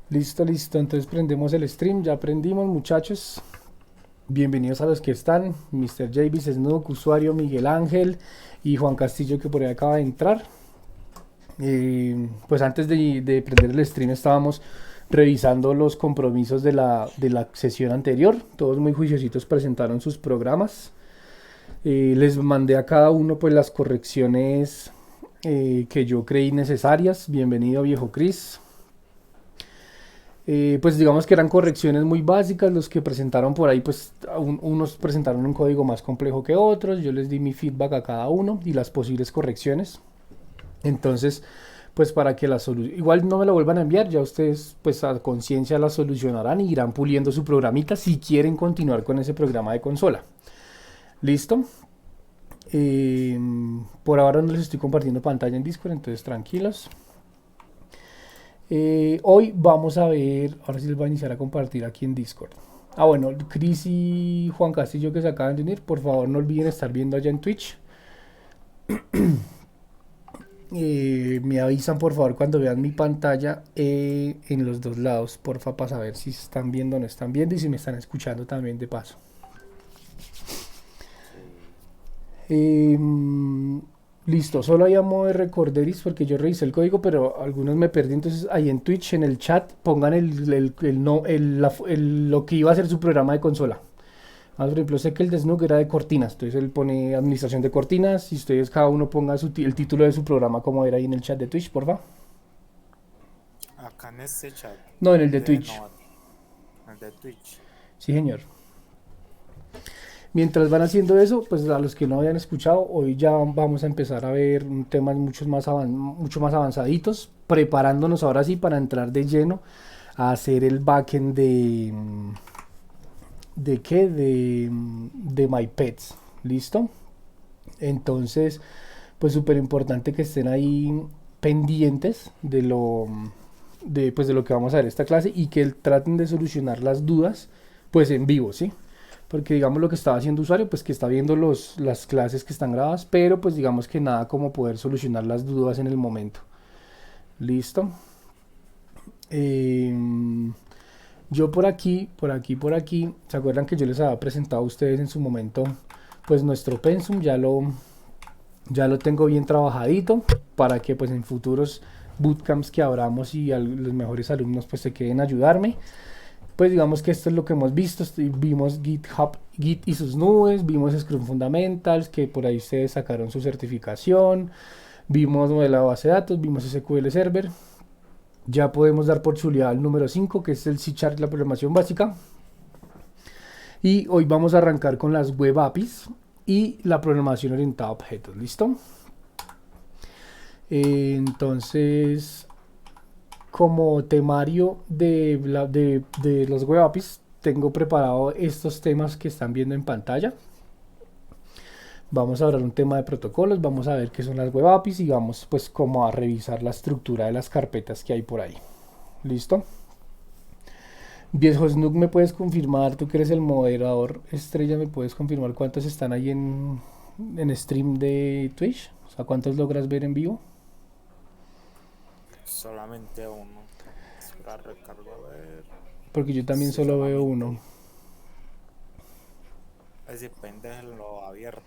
Listo, listo. Entonces prendemos el stream. Ya prendimos, muchachos. Bienvenidos a los que están. Mr. Javis, Snook, usuario Miguel Ángel y Juan Castillo que por ahí acaba de entrar. Pues antes de prender el stream estábamos revisando los compromisos de la sesión anterior. Todos muy juiciositos presentaron sus programas. Les mandé a cada uno pues las correcciones que yo creí necesarias. Bienvenido, viejo Chris. Pues digamos que eran correcciones muy básicas, los que presentaron por ahí, pues unos presentaron un código más complejo que otros, yo les di mi feedback a cada uno y las posibles correcciones. Entonces, pues para que la solución, igual no me la vuelvan a enviar, ya ustedes pues a conciencia la solucionarán y irán puliendo su programita si quieren continuar con ese programa de consola. ¿Listo? Eh, por ahora no les estoy compartiendo pantalla en Discord, entonces tranquilos. Hoy vamos a ver, ahora sí les voy a iniciar a compartir aquí en Discord. Ah, bueno, Chris y Juan Castillo que se acaban de unir, por favor no olviden estar viendo allá en Twitch. Me avisan por favor cuando vean mi pantalla en los dos lados, porfa, para saber si están viendo o no están viendo y si me están escuchando también de paso. Eh, Listo, solo hay a modo de recorderis porque yo revisé el código, pero algunos me perdí. Entonces, ahí en Twitch, en el chat, pongan no, lo que iba a ser su programa de consola. Por ejemplo, sé que el de Snook era de cortinas, entonces él pone administración de cortinas y ustedes cada uno ponga el título de su programa como era ahí en el chat de Twitch, porfa. Acá en este chat No, en el de de Twitch. no, el de Twitch. Sí, señor. Mientras van haciendo eso, pues a los que no habían escuchado, hoy ya vamos a empezar a ver temas mucho más avanzaditos, preparándonos ahora sí para entrar de lleno a hacer el backend ¿de qué? De MyPets. ¿Listo? Entonces, pues súper importante que estén ahí pendientes pues de lo que vamos a ver esta clase y que traten de solucionar las dudas pues en vivo, ¿sí? Porque digamos lo que estaba haciendo usuario, pues que está viendo las clases que están grabadas, pero pues digamos que nada como poder solucionar las dudas en el momento. ¿Listo? Yo por aquí, ¿se acuerdan que yo les había presentado a ustedes en su momento pues nuestro pensum? Ya lo tengo bien trabajadito para que pues en futuros bootcamps que abramos y los mejores alumnos pues se queden a ayudarme. Pues digamos que esto es lo que hemos visto. Vimos GitHub, Git y sus nubes, vimos Scrum Fundamentals, que por ahí ustedes sacaron su certificación, vimos modelado de base de datos, vimos SQL Server. Ya podemos dar por chuleada al número 5 que es el C#, la programación básica. Y hoy vamos a arrancar con las web APIs y la programación orientada a objetos. ¿Listo? Entonces, como temario de los web APIs, tengo preparado estos temas que están viendo en pantalla. Vamos a hablar un tema de protocolos, vamos a ver qué son las web APIs y vamos pues como a revisar la estructura de las carpetas que hay por ahí. ¿Listo? Viejo Snook, ¿me puedes confirmar? Tú que eres el moderador estrella, ¿me puedes confirmar cuántos están ahí en stream de Twitch? O sea, ¿cuántos logras ver en vivo? Solamente uno. Espera, recargo a ver. Porque yo también Sí, solo veo uno. solamente. Es depende de lo abierto.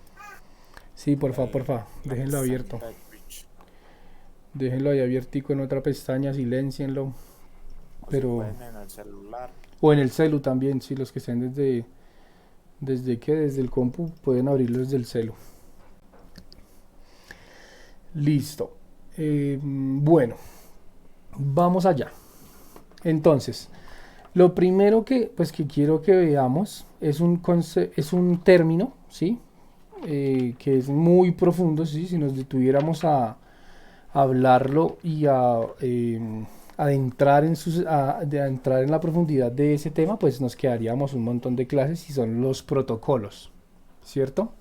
Sí, porfa, La déjenlo abierto. pestañita de Twitch. Déjenlo ahí abiertico en otra pestaña, silencienlo. O si Pero, pueden en el celular. o en el celu también, si los que estén desde el compu pueden abrirlo desde el celu. Listo. Bueno, vamos allá. Entonces, lo primero que quiero que veamos es un término, ¿sí? Que es muy profundo, ¿sí? Si nos detuviéramos a hablarlo y a entrar en la profundidad de ese tema, pues nos quedaríamos un montón de clases y son los protocolos, ¿cierto?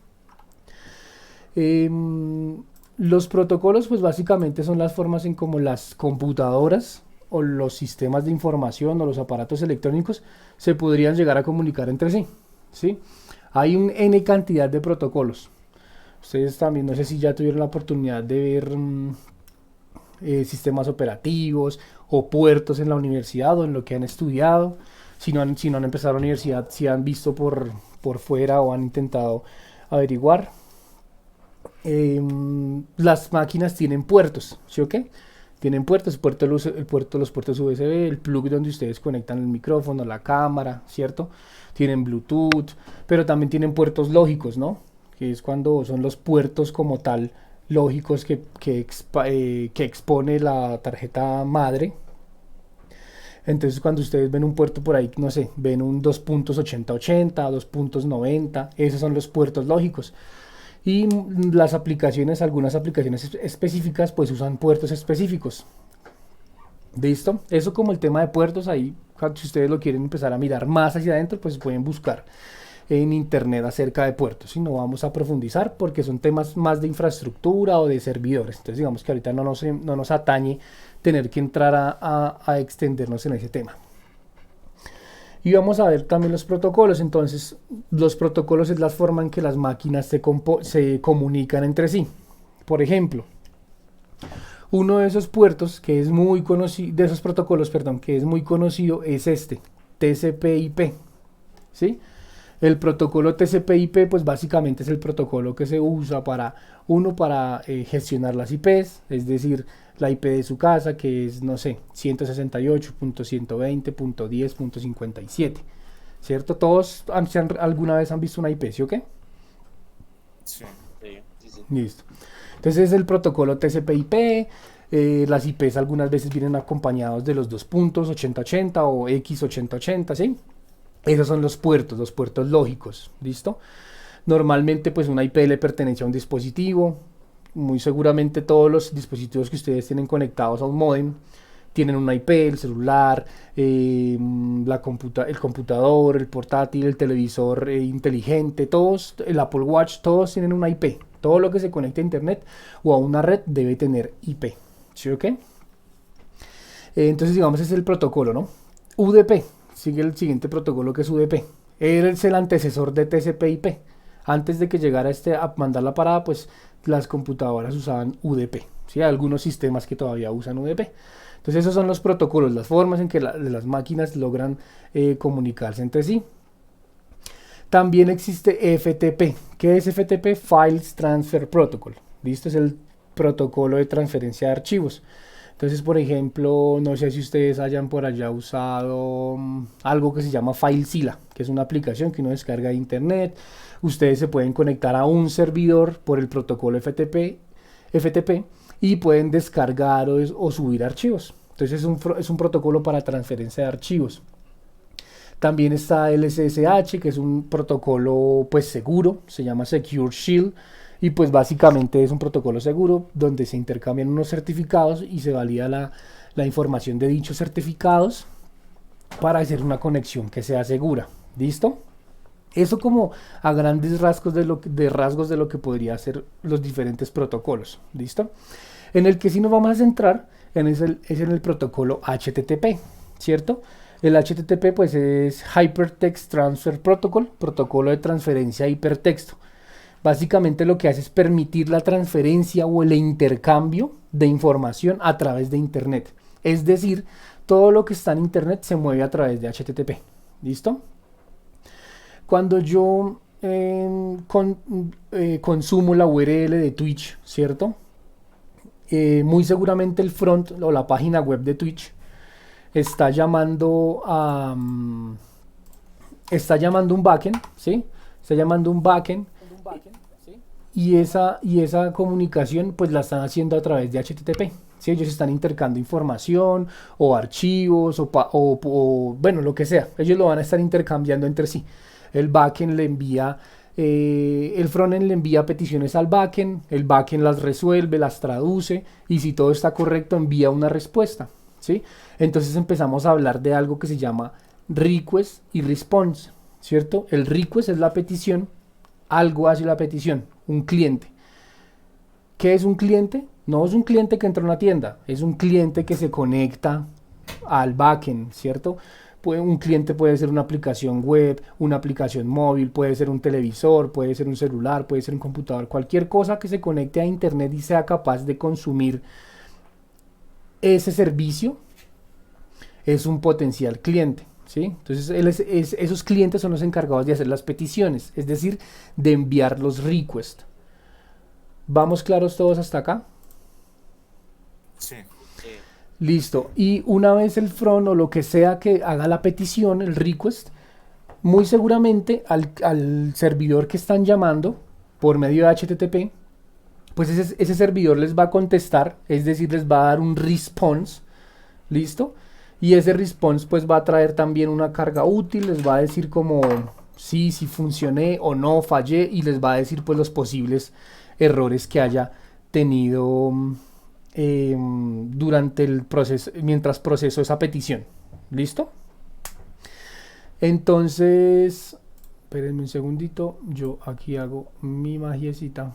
Los protocolos, pues básicamente son las formas en cómo las computadoras o los sistemas de información o los aparatos electrónicos se podrían llegar a comunicar entre sí, ¿sí? Hay un N cantidad de protocolos. Ustedes también, no sé si ya tuvieron la oportunidad de ver sistemas operativos o puertos en la universidad o en lo que han estudiado. Si no han empezado la universidad, si han visto por fuera o han intentado averiguar. Las máquinas tienen puertos, ¿sí o qué? Tienen puertos, los puertos USB, el plug donde ustedes conectan el micrófono, la cámara, ¿cierto? Tienen Bluetooth, pero también tienen puertos lógicos, ¿no? Que es cuando son los puertos como tal lógicos que expone la tarjeta madre. Entonces cuando ustedes ven un puerto por ahí, no sé, ven un 2.8080, 2.90, esos son los puertos lógicos. Y las aplicaciones, algunas aplicaciones específicas, pues usan puertos específicos. ¿Listo? Eso como el tema de puertos, ahí si ustedes lo quieren empezar a mirar más hacia adentro, pues pueden buscar en internet acerca de puertos. Y no vamos a profundizar porque son temas más de infraestructura o de servidores. Entonces digamos que ahorita no nos atañe tener que entrar a extendernos en ese tema. Y vamos a ver también los protocolos. Entonces, los protocolos es la forma en que las máquinas se comunican entre sí. Por ejemplo, uno de esos puertos que es muy conocido, de esos protocolos, perdón, que es muy conocido es este, TCP/IP. ¿Sí? El protocolo TCP/IP, pues básicamente es el protocolo que se usa para gestionar las IPs, es decir, la IP de su casa, que es, no sé, 168.120.10.57, ¿cierto? Todos alguna vez han visto una IP, ¿sí o qué? Sí, sí. Listo. Entonces es el protocolo TCP/IP. Las IPs algunas veces vienen acompañados de los dos puntos 8080 o X8080, ¿sí? Esos son los puertos lógicos, ¿listo? Normalmente pues una IP le pertenece a un dispositivo. Muy seguramente todos los dispositivos que ustedes tienen conectados a un módem tienen una IP, el celular, el computador, el portátil, el televisor inteligente, todos, el Apple Watch, todos tienen una IP. Todo lo que se conecte a internet o a una red debe tener IP, ¿sí o qué? Entonces digamos ese es el protocolo, ¿no? UDP, sigue el siguiente protocolo que es UDP. Es el antecesor de TCP/IP. Antes de que llegara a mandar la parada, pues las computadoras usaban UDP. ¿Sí? Hay algunos sistemas que todavía usan UDP. Entonces esos son los protocolos, las formas en que las máquinas logran comunicarse entre sí. También existe FTP. ¿Qué es FTP? Files Transfer Protocol. ¿Listo? Es el protocolo de transferencia de archivos. Entonces, por ejemplo, no sé si ustedes hayan por allá usado algo que se llama FileZilla, que es una aplicación que uno descarga de internet. Ustedes se pueden conectar a un servidor por el protocolo FTP y pueden descargar o subir archivos. Entonces es un protocolo para transferencia de archivos. También está el SSH, que es un protocolo pues seguro, se llama Secure Shield. Y pues básicamente es un protocolo seguro donde se intercambian unos certificados y se valida la información de dichos certificados para hacer una conexión que sea segura. ¿Listo? Eso como a grandes rasgos de lo que podría ser los diferentes protocolos. ¿Listo? En el que sí nos vamos a centrar es en el protocolo HTTP, ¿cierto? El HTTP pues es Hypertext Transfer Protocol, protocolo de transferencia de hipertexto. Básicamente lo que hace es permitir la transferencia o el intercambio de información a través de internet. Es decir, todo lo que está en internet se mueve a través de HTTP. ¿Listo? Cuando yo consumo la URL de Twitch, ¿cierto? Muy seguramente el front o la página web de Twitch está llamando un backend, ¿sí? Está llamando un backend. Y esa comunicación pues la están haciendo a través de HTTP. ¿Sí? Ellos están intercambiando información o archivos o bueno, lo que sea. Ellos lo van a estar intercambiando entre sí. El backend le envía, el frontend le envía peticiones al backend, el backend las resuelve, las traduce y si todo está correcto envía una respuesta. ¿Sí? Entonces empezamos a hablar de algo que se llama request y response, ¿cierto? El request es la petición, algo hace la petición, un cliente. ¿Qué es un cliente? No es un cliente que entra a una tienda, es un cliente que se conecta al backend, ¿cierto? Un cliente puede ser una aplicación web, una aplicación móvil, puede ser un televisor, puede ser un celular, puede ser un computador, cualquier cosa que se conecte a internet y sea capaz de consumir ese servicio es un potencial cliente, ¿sí? Entonces esos clientes son los encargados de hacer las peticiones, es decir, de enviar los requests. ¿Vamos claros todos hasta acá? Sí. Listo. Y una vez el front o lo que sea que haga la petición, el request, muy seguramente al servidor que están llamando por medio de HTTP, pues ese servidor les va a contestar, es decir, les va a dar un response, ¿listo? Y ese response pues va a traer también una carga útil, les va a decir como sí, si funcioné o no, fallé, y les va a decir pues los posibles errores que haya tenido durante el proceso, mientras proceso esa petición. ¿Listo? Entonces, espérenme un segundito, yo aquí hago mi magiecita.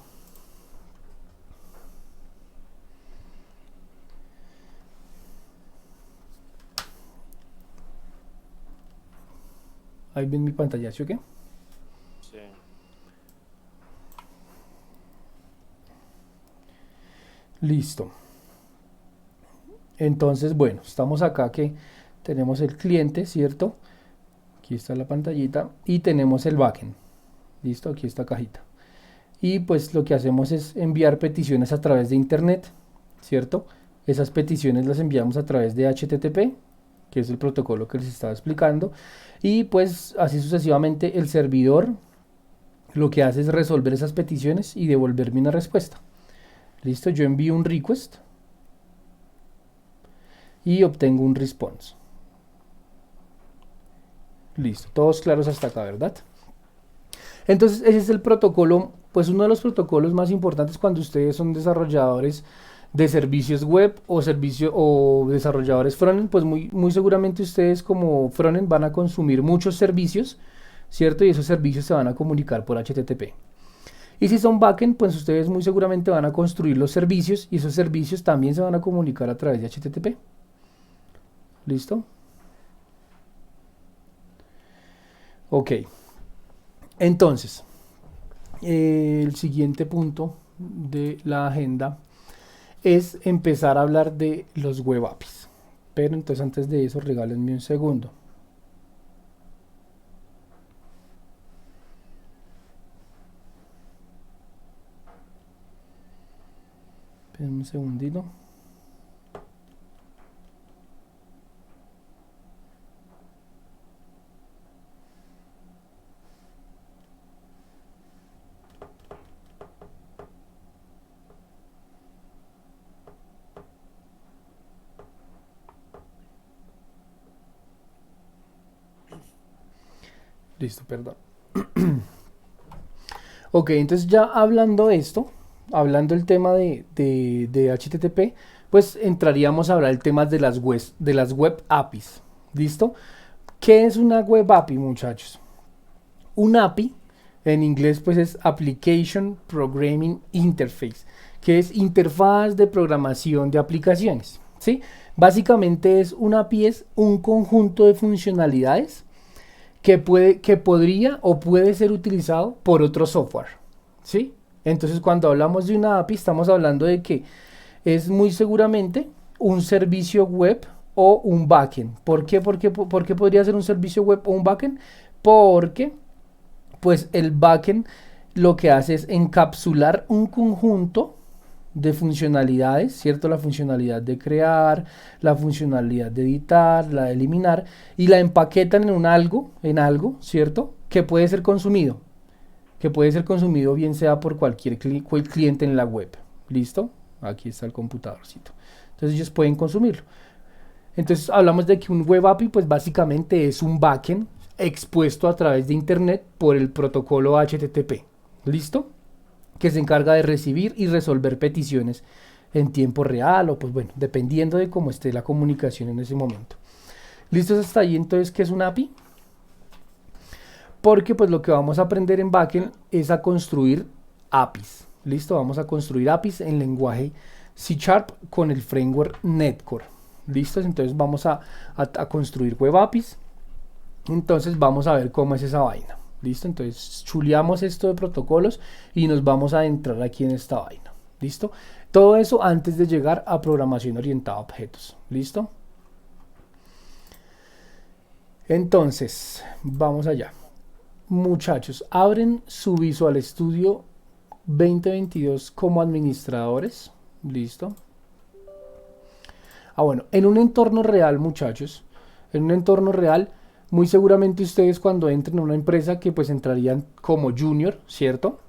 Ahí ven mi pantalla, ¿sí o qué? Sí. Listo. Entonces, bueno, estamos acá que tenemos el cliente, ¿cierto? Aquí está la pantallita y tenemos el backend. Listo, aquí está cajita. Y pues lo que hacemos es enviar peticiones a través de internet, ¿cierto? Esas peticiones las enviamos a través de HTTP, que es el protocolo que les estaba explicando. Y pues así sucesivamente el servidor lo que hace es resolver esas peticiones y devolverme una respuesta. Listo, yo envío un request y obtengo un response. Listo, todos claros hasta acá, ¿verdad? Entonces ese es el protocolo, pues uno de los protocolos más importantes cuando ustedes son desarrolladores de servicios web o desarrolladores frontend, pues muy seguramente ustedes como frontend van a consumir muchos servicios, ¿cierto? Y esos servicios se van a comunicar por HTTP. Y si son backend, pues ustedes muy seguramente van a construir los servicios y esos servicios también se van a comunicar a través de HTTP. ¿Listo? Ok. Entonces, el siguiente punto de la agenda es empezar a hablar de los web APIs. Pero entonces antes de eso, regálenme un segundo. Esperen un segundito. Listo, perdón. Ok, entonces ya hablando de esto, hablando el tema de HTTP, pues entraríamos a hablar el tema de las web APIs. ¿Listo? ¿Qué es una web API, muchachos? Un API, en inglés, pues es Application Programming Interface, que es interfaz de programación de aplicaciones. ¿Sí? Básicamente un API es un conjunto de funcionalidades que podría o puede ser utilizado por otro software, ¿sí? Entonces cuando hablamos de una API estamos hablando de que es muy seguramente un servicio web o un backend. ¿Por qué? ¿Por qué podría ser un servicio web o un backend? Porque pues el backend lo que hace es encapsular un conjunto de funcionalidades, ¿cierto? La funcionalidad de crear, la funcionalidad de editar, la de eliminar, y la empaquetan en algo, ¿cierto? Que puede ser consumido, bien sea por cualquier cliente en la web. ¿Listo? Aquí está el computadorcito. Entonces ellos pueden consumirlo. Entonces hablamos de que un web API pues básicamente es un backend expuesto a través de internet por el protocolo HTTP. ¿Listo? Que se encarga de recibir y resolver peticiones en tiempo real o pues bueno, dependiendo de cómo esté la comunicación en ese momento. ¿Listos hasta ahí? Entonces, ¿qué es un API? Porque pues lo que vamos a aprender en backend es a construir APIs. ¿Listo? Vamos a construir APIs en lenguaje C# con el framework Netcore. ¿Listos? Entonces vamos a construir web APIs. Entonces vamos a ver cómo es esa vaina. ¿Listo? Entonces chuleamos esto de protocolos y nos vamos a entrar aquí en esta vaina. ¿Listo? Todo eso antes de llegar a programación orientada a objetos. ¿Listo? Entonces, vamos allá. Muchachos, abren su Visual Studio 2022 como administradores. ¿Listo? Bueno, en un entorno real, muchachos, en un entorno real, muy seguramente ustedes cuando entren a una empresa que pues entrarían como junior, ¿cierto?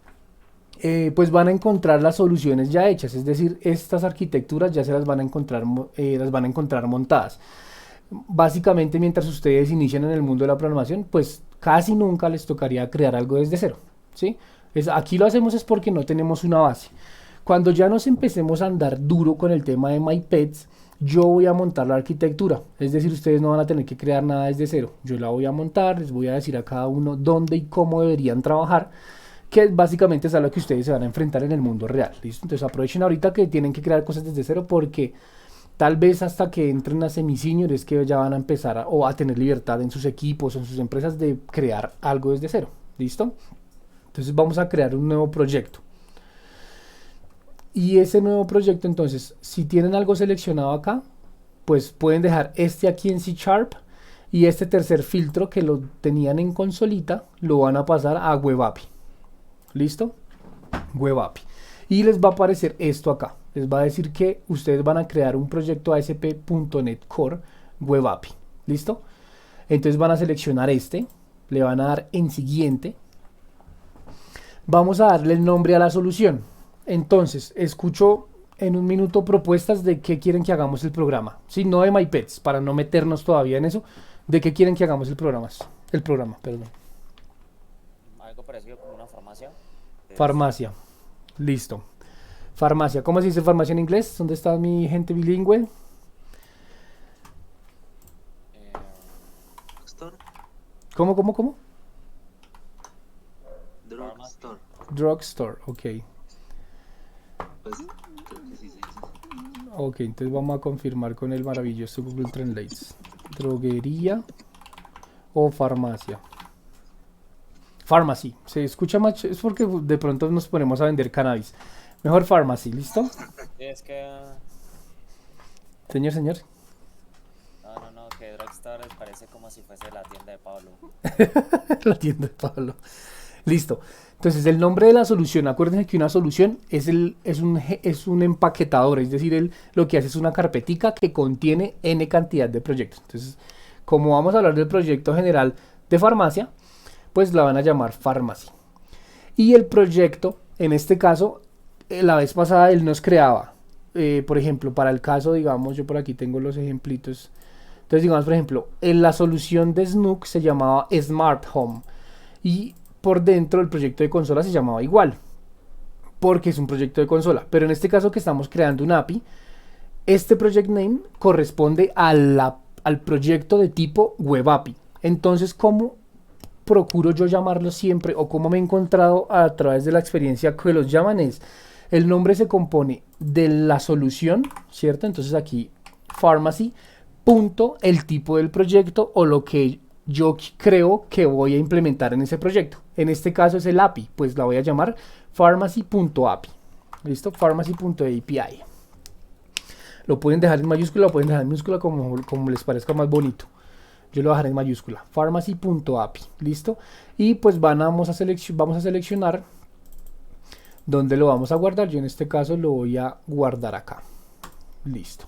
Pues van a encontrar las soluciones ya hechas, es decir, estas arquitecturas ya se las van a encontrar montadas. Básicamente, mientras ustedes inician en el mundo de la programación, pues casi nunca les tocaría crear algo desde cero, ¿sí? Aquí lo hacemos es porque no tenemos una base. Cuando ya nos empecemos a andar duro con el tema de MyPets, yo voy a montar la arquitectura, es decir, ustedes no van a tener que crear nada desde cero. Yo la voy a montar, les voy a decir a cada uno dónde y cómo deberían trabajar, que básicamente es a lo que ustedes se van a enfrentar en el mundo real, ¿listo? Entonces aprovechen ahorita que tienen que crear cosas desde cero, porque tal vez hasta que entren a semi-senior es que ya van a empezar a tener libertad en sus equipos o en sus empresas de crear algo desde cero, ¿listo? Entonces vamos a crear un nuevo proyecto. Y ese nuevo proyecto, entonces, si tienen algo seleccionado acá, pues pueden dejar este aquí en C# y este tercer filtro que lo tenían en consolita, lo van a pasar a Web API. ¿Listo? Web API. Y les va a aparecer esto acá. Les va a decir que ustedes van a crear un proyecto ASP.NET Core Web API. ¿Listo? Entonces van a seleccionar este, le van a dar en siguiente. Vamos a darle el nombre a la solución. Entonces, escucho en un minuto propuestas de qué quieren que hagamos el programa. Si no de MyPets, para no meternos todavía en eso, de qué quieren que hagamos el programa, perdón. Algo parecido como una farmacia. Farmacia. Listo. Farmacia. ¿Cómo se dice farmacia en inglés? ¿Dónde está mi gente bilingüe? Drugstore. ¿Cómo? Drugstore. Drugstore, ok. Pues creo que sí se dice así. Ok, entonces vamos a confirmar con el maravilloso Google Translate. Droguería o farmacia. Pharmacy. Se escucha más, es porque de pronto nos ponemos a vender cannabis. Mejor pharmacy, ¿listo? Sí, es que... Señor. No, que Drugstore parece como si fuese la tienda de Pablo. La tienda de Pablo. Listo. Entonces el nombre de la solución, acuérdense que una solución es un empaquetador, es decir, lo que hace es una carpetica que contiene N cantidad de proyectos. Entonces, como vamos a hablar del proyecto general de farmacia, pues la van a llamar Pharmacy. Y el proyecto, en este caso, la vez pasada él nos creaba, por ejemplo, para el caso, digamos, yo por aquí tengo los ejemplitos. Entonces, digamos, por ejemplo, en la solución de Snook se llamaba Smart Home y por dentro el proyecto de consola se llamaba igual, porque es un proyecto de consola. Pero en este caso que estamos creando un API, este project name corresponde al proyecto de tipo Web API. Entonces, ¿cómo procuro yo llamarlo siempre o cómo me he encontrado a través de la experiencia que los llaman? Es el nombre se compone de la solución, ¿cierto? Entonces aquí Pharmacy, punto, el tipo del proyecto o lo que yo creo que voy a implementar en ese proyecto. En este caso es el API, pues la voy a llamar pharmacy.api. ¿Listo? Pharmacy.api. Lo pueden dejar en mayúscula o pueden dejar en minúscula como les parezca más bonito. Yo lo dejaré en mayúscula. Pharmacy.api. ¿Listo? Y pues vamos a seleccionar dónde lo vamos a guardar. Yo en este caso lo voy a guardar acá. Listo.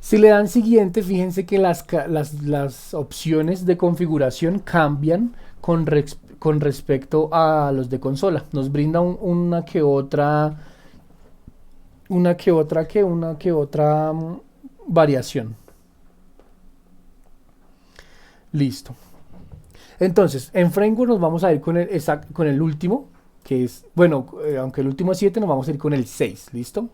Si le dan siguiente, fíjense que las opciones de configuración cambian con respecto a los de consola. Nos brinda una que otra variación. Listo. Entonces, en Framework nos vamos a ir con el último, que es, bueno, aunque el último es 7, nos vamos a ir con el 6. ¿Listo?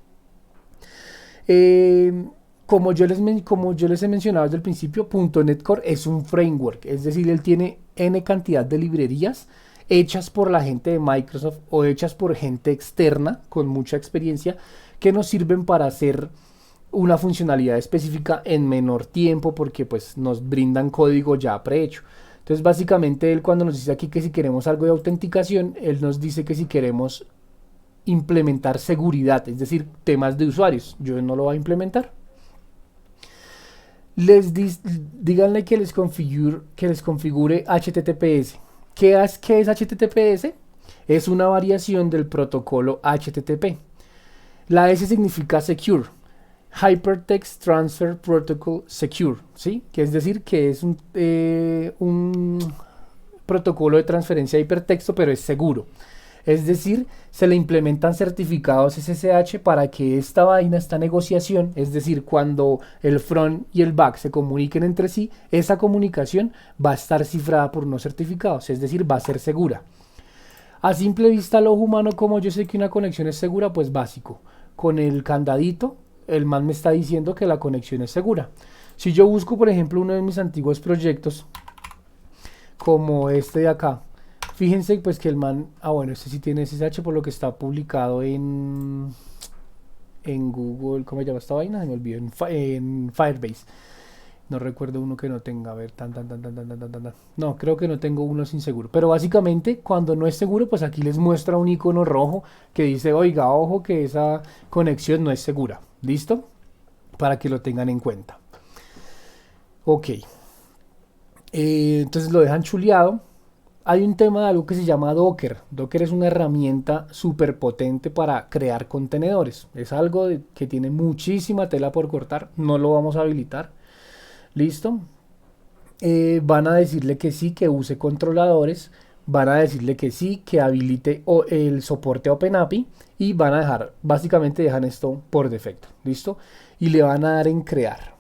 Como yo les he mencionado desde el principio, .NET Core es un framework, es decir, él tiene N cantidad de librerías hechas por la gente de Microsoft o hechas por gente externa con mucha experiencia que nos sirven para hacer una funcionalidad específica en menor tiempo porque pues nos brindan código ya prehecho. Entonces básicamente él cuando nos dice aquí que si queremos algo de autenticación, él nos dice que si queremos implementar seguridad, es decir, temas de usuarios. Yo no lo voy a implementar. Díganle que les configure HTTPS. ¿Qué es HTTPS? Es una variación del protocolo HTTP. La S significa Secure, Hypertext Transfer Protocol Secure, ¿sí? Que es decir, que es un protocolo de transferencia de hipertexto, pero es seguro. Es decir, se le implementan certificados SSH para que esta negociación, es decir, cuando el front y el back se comuniquen entre sí, esa comunicación va a estar cifrada por unos certificados, es decir, va a ser segura. A simple vista, al ojo humano, como yo sé que una conexión es segura, pues básico. Con el candadito, el man me está diciendo que la conexión es segura. Si yo busco, por ejemplo, uno de mis antiguos proyectos, como este de acá, fíjense pues que el man, bueno, este sí tiene SSH por lo que está publicado en Google, ¿cómo se llama esta vaina? Se me olvidó, en Firebase. No recuerdo uno que no tenga, a ver, no, creo que no tengo uno sin seguro. Pero básicamente, cuando no es seguro, pues aquí les muestra un icono rojo que dice, oiga, ojo que esa conexión no es segura. ¿Listo? Para que lo tengan en cuenta. Ok. Entonces lo dejan chuleado. Hay un tema de algo que se llama Docker. Docker es una herramienta súper potente para crear contenedores. Es algo que tiene muchísima tela por cortar. No lo vamos a habilitar. ¿Listo? Van a decirle que sí, que use controladores. Van a decirle que sí, que habilite el soporte a OpenAPI. Y van a dejar, básicamente dejan esto por defecto. ¿Listo? Y le van a dar en crear.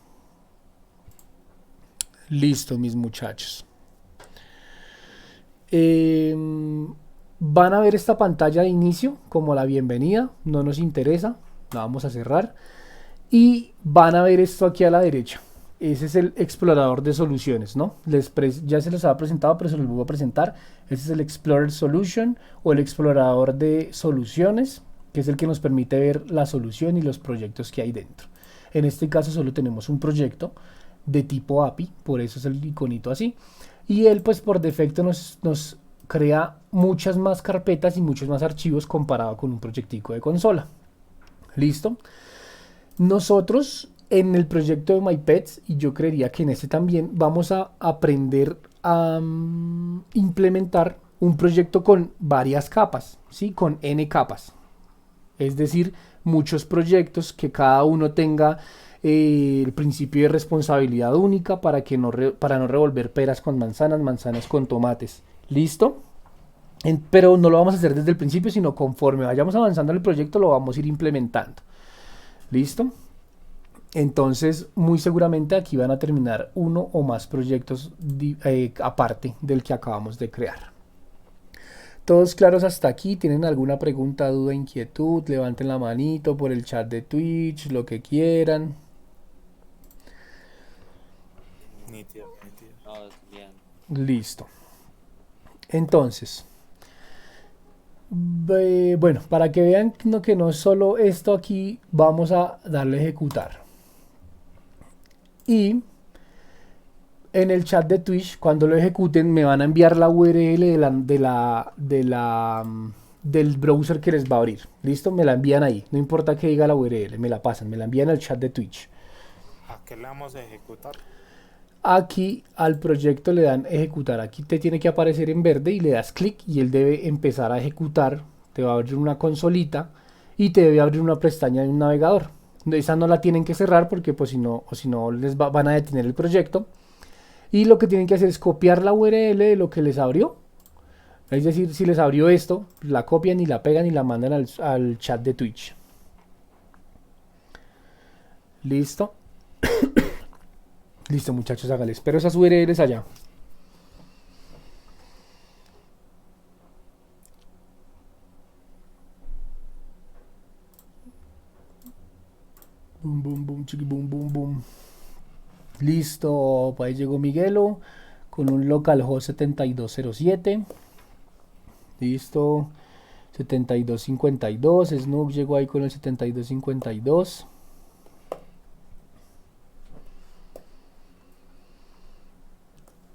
Listo, mis muchachos. Van a ver esta pantalla de inicio como la bienvenida. No nos interesa. La vamos a cerrar. Y van a ver esto aquí a la derecha. Ese es el explorador de soluciones, ¿no? Ya se los había presentado, pero se los voy a presentar. Ese es el Explorer Solution o el explorador de soluciones, que es el que nos permite ver la solución y los proyectos que hay dentro. En este caso solo tenemos un proyecto de tipo API, por eso es el iconito así. Y él pues por defecto nos crea muchas más carpetas y muchos más archivos comparado con un proyectico de consola. ¿Listo? Nosotros en el proyecto de MyPets, y yo creería que en este también, vamos a aprender a implementar un proyecto con varias capas, ¿sí? Con N capas. Es decir, muchos proyectos que cada uno tenga el principio de responsabilidad única para no revolver peras con manzanas, manzanas con tomates. ¿Listo? Pero no lo vamos a hacer desde el principio, sino conforme vayamos avanzando en el proyecto lo vamos a ir implementando. ¿Listo? Entonces, muy seguramente aquí van a terminar uno o más proyectos aparte del que acabamos de crear. ¿Todos claros hasta aquí? ¿Tienen alguna pregunta, duda, inquietud? Levanten la manito por el chat de Twitch, lo que quieran. Nítido. No, bien. Listo. Entonces, bueno, para que vean que no es solo esto aquí, vamos a darle a ejecutar. Y en el chat de Twitch, cuando lo ejecuten, me van a enviar la URL del browser que les va a abrir. ¿Listo? Me la envían ahí. No importa que diga la URL, me la pasan, me la envían al chat de Twitch. ¿A qué le vamos a ejecutar? Aquí al proyecto le dan ejecutar. Aquí te tiene que aparecer en verde y le das clic y él debe empezar a ejecutar. Te va a abrir una consolita y te debe abrir una pestaña de un navegador. Esa no la tienen que cerrar porque pues si no van a detener el proyecto. Y lo que tienen que hacer es copiar la URL de lo que les abrió. Es decir, si les abrió esto, la copian y la pegan y la mandan al chat de Twitch. Listo. Listo, muchachos, hágale. Espero esas URLs allá. Boom, boom, boom, chiqui, boom, boom, boom. Listo, pues ahí llegó Miguelo con un localhost 7207. Listo, 7252. Snook llegó ahí con el 7252.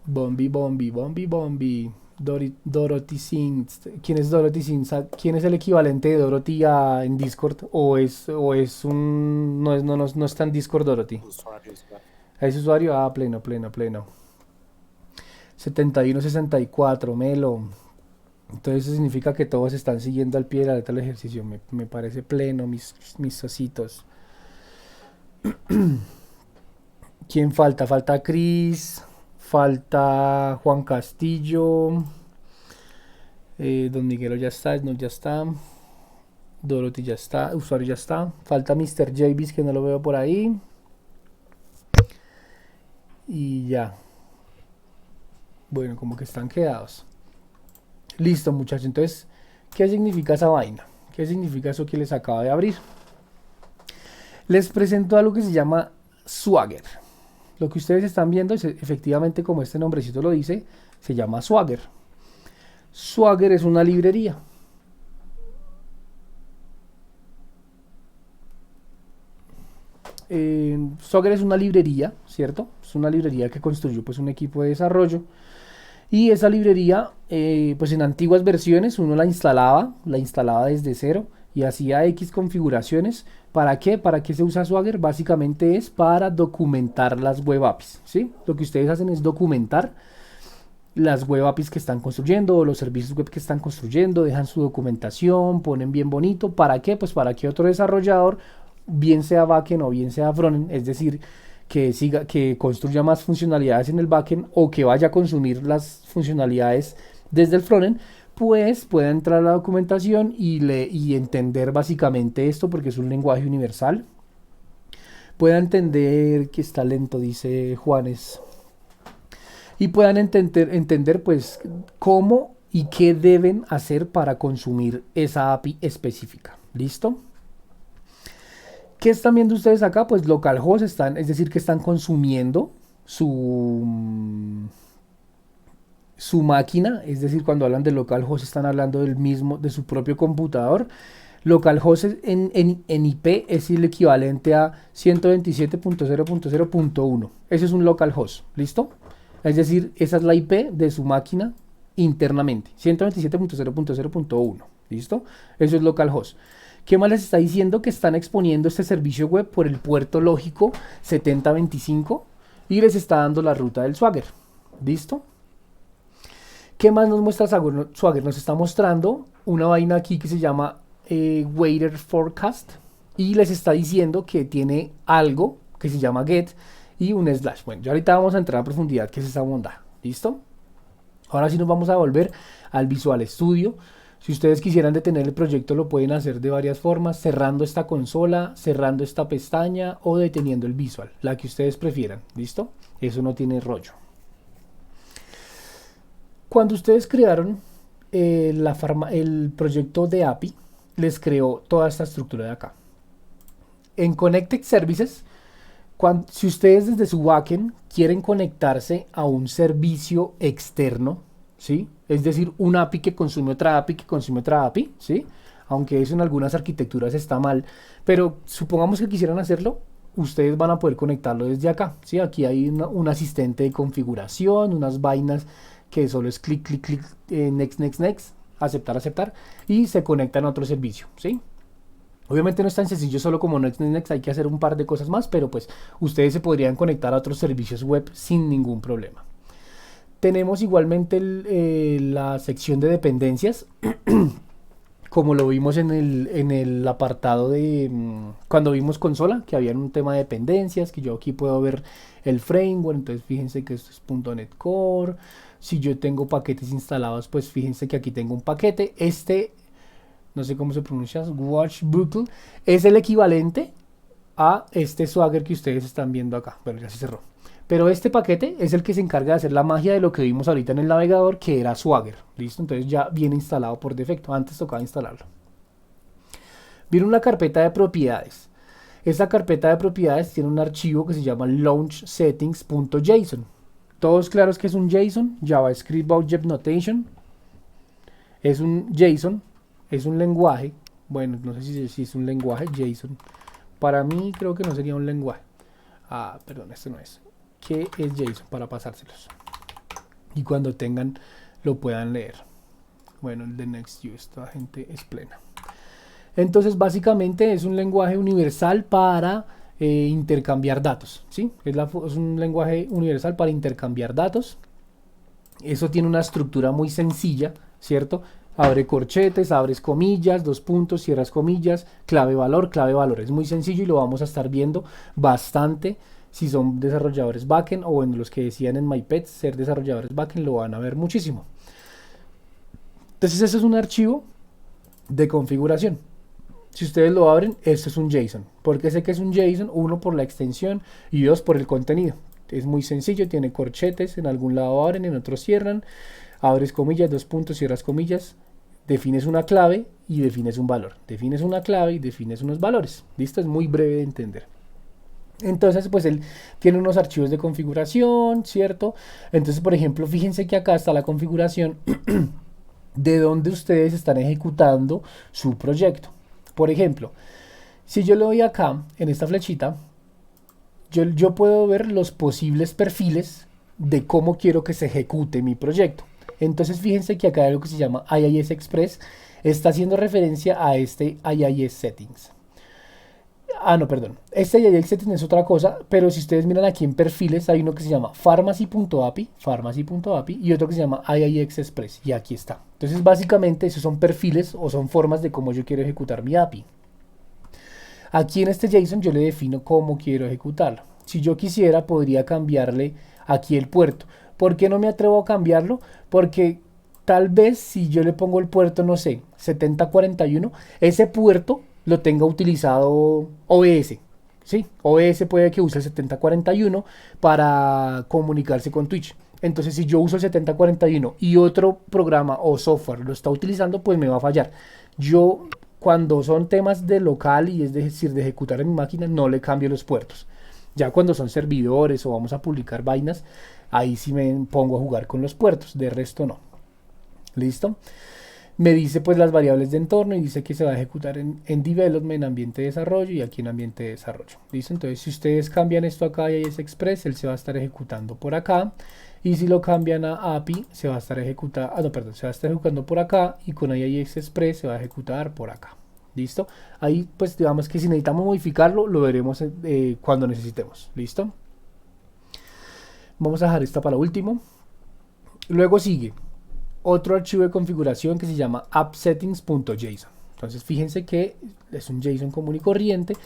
Bombi. Dorothy Sins. ¿Quién es Dorothy Sins? ¿Quién es el equivalente de Dorothy en Discord? ¿O es un... no está en Discord Dorothy? Usuario, usuario. ¿Es usuario? Ah, pleno. 71-64, Melo. Entonces eso significa que todos están siguiendo al pie de la letra el ejercicio. Me parece pleno, mis ositos. ¿Quién falta? Falta Chris, falta Juan Castillo, Don Miguelo ya está, no ya está, Dorothy ya está, usuario ya está, falta Mr. Javis que no lo veo por ahí. Y ya. Bueno, como que están quedados. Listo, muchachos. Entonces, ¿qué significa esa vaina? ¿Qué significa eso que les acabo de abrir? Les presento algo que se llama Swagger. Lo que ustedes están viendo es efectivamente, como este nombrecito lo dice, se llama Swagger. Swagger es una librería. Swagger es una librería, ¿cierto? Es una librería que construyó pues un equipo de desarrollo. Y esa librería, pues en antiguas versiones uno la instalaba desde cero y hacía X configuraciones. ¿Para qué? ¿Para qué se usa Swagger? Básicamente es para documentar las web APIs, ¿sí? Lo que ustedes hacen es documentar las web APIs que están construyendo o los servicios web que están construyendo, dejan su documentación, ponen bien bonito. ¿Para qué? Pues para que otro desarrollador, bien sea backend o bien sea frontend, es decir, que construya más funcionalidades en el backend o que vaya a consumir las funcionalidades desde el frontend, pues pueda entrar a la documentación y entender básicamente esto, porque es un lenguaje universal. Pueda entender que está lento, dice Juanes. Y puedan entender pues cómo y qué deben hacer para consumir esa API específica. ¿Listo? ¿Qué están viendo ustedes acá? Pues localhost es decir, que están consumiendo su máquina, es decir, cuando hablan de localhost están hablando de su propio computador. Localhost en IP es el equivalente a 127.0.0.1. Ese es un localhost, ¿listo? Es decir, esa es la IP de su máquina internamente, 127.0.0.1, ¿listo? Eso es localhost. ¿Qué más les está diciendo? Que están exponiendo este servicio web por el puerto lógico 7025 y les está dando la ruta del Swagger, ¿listo? ¿Qué más nos muestra Swagger? Nos está mostrando una vaina aquí que se llama Waiter Forecast y les está diciendo que tiene algo que se llama get y un slash. Bueno, ya ahorita vamos a entrar a profundidad qué es esa bondad, ¿listo? Ahora sí nos vamos a volver al Visual Studio. Si ustedes quisieran detener el proyecto lo pueden hacer de varias formas, cerrando esta consola, cerrando esta pestaña o deteniendo el visual, la que ustedes prefieran, ¿listo? Eso no tiene rollo. Cuando ustedes crearon el proyecto de API, les creó toda esta estructura de acá. En Connected Services, si ustedes desde su backend quieren conectarse a un servicio externo, ¿sí? Es decir, una API que consume otra API que consume otra API, ¿sí? Aunque eso en algunas arquitecturas está mal, pero supongamos que quisieran hacerlo, ustedes van a poder conectarlo desde acá, ¿sí? Aquí hay un asistente de configuración, unas vainas que solo es clic, clic, clic, next, next, next, aceptar, aceptar, y se conectan a otro servicio, ¿sí? Obviamente no es tan sencillo solo como next, next, next, hay que hacer un par de cosas más, pero pues ustedes se podrían conectar a otros servicios web sin ningún problema. Tenemos igualmente la sección de dependencias, como lo vimos en el apartado de cuando vimos consola, que había un tema de dependencias, que yo aquí puedo ver el framework, entonces fíjense que esto es .NET Core. Si yo tengo paquetes instalados, pues fíjense que aquí tengo un paquete. No sé cómo se pronuncia, Watchbuckle, es el equivalente a este Swagger que ustedes están viendo acá. Bueno, ya se cerró. Pero este paquete es el que se encarga de hacer la magia de lo que vimos ahorita en el navegador, que era Swagger. ¿Listo? Entonces ya viene instalado por defecto. Antes tocaba instalarlo. Viene una carpeta de propiedades. Esta carpeta de propiedades tiene un archivo que se llama launchsettings.json. Todos claros que es un JSON, JavaScript Object Notation. Es un JSON, es un lenguaje. Bueno, no sé si es un lenguaje JSON. Para mí creo que no sería un lenguaje. Ah, perdón, este no es. ¿Qué es JSON? Para pasárselos. Y cuando tengan lo puedan leer. Bueno, el de Next.js, esta gente es plena. Entonces básicamente es un lenguaje universal para intercambiar datos, ¿sí? Es un lenguaje universal para intercambiar datos. Eso tiene una estructura muy sencilla, ¿cierto? Abre corchetes, abres comillas, dos puntos, cierras comillas, clave valor, clave valor. Es muy sencillo y lo vamos a estar viendo bastante si son desarrolladores backend o en los que decían en MyPets ser desarrolladores backend lo van a ver muchísimo. Entonces ese es un archivo de configuración. Si ustedes lo abren, esto es un JSON. ¿Por qué sé que es un JSON? Uno, por la extensión y dos, por el contenido. Es muy sencillo, tiene corchetes, en algún lado abren, en otro cierran. Abres comillas, dos puntos, cierras comillas, defines una clave y defines un valor. Defines una clave y defines unos valores. ¿Listo? Es muy breve de entender. Entonces, pues él tiene unos archivos de configuración, ¿cierto? Entonces, por ejemplo, fíjense que acá está la configuración de donde ustedes están ejecutando su proyecto. Por ejemplo, si yo le doy acá, en esta flechita, yo puedo ver los posibles perfiles de cómo quiero que se ejecute mi proyecto. Entonces fíjense que acá hay algo que se llama IIS Express, está haciendo referencia a este IIS Settings. No, perdón, este IIS Settings es otra cosa, pero si ustedes miran aquí en perfiles hay uno que se llama Pharmacy.api y otro que se llama IIS Express, y aquí está. Entonces básicamente esos son perfiles o son formas de cómo yo quiero ejecutar mi API. Aquí en este JSON yo le defino cómo quiero ejecutarlo. Si yo quisiera podría cambiarle aquí el puerto. ¿Por qué no me atrevo a cambiarlo? Porque tal vez si yo le pongo el puerto, no sé, 7041, ese puerto lo tenga utilizado OBS. ¿Sí? OBS puede que use el 7041 para comunicarse con Twitch. Entonces si yo uso el 7041 y otro programa o software lo está utilizando, pues me va a fallar. Yo, cuando son temas de local y es decir, de ejecutar en mi máquina, no le cambio los puertos. Ya cuando son servidores o vamos a publicar vainas, ahí sí me pongo a jugar con los puertos, de resto no. ¿Listo? Me dice pues las variables de entorno y dice que se va a ejecutar en development, ambiente de desarrollo y aquí en ambiente de desarrollo. ¿Listo? Entonces si ustedes cambian esto acá y es Express, él se va a estar ejecutando por acá. Y si lo cambian a API, se va a estar ejecutando, se va a estar ejecutando por acá y con IIS Express se va a ejecutar por acá. ¿Listo? Ahí pues digamos que si necesitamos modificarlo, lo veremos cuando necesitemos. ¿Listo? Vamos a dejar esta para último. Luego sigue otro archivo de configuración que se llama appsettings.json. Entonces fíjense que es un JSON común y corriente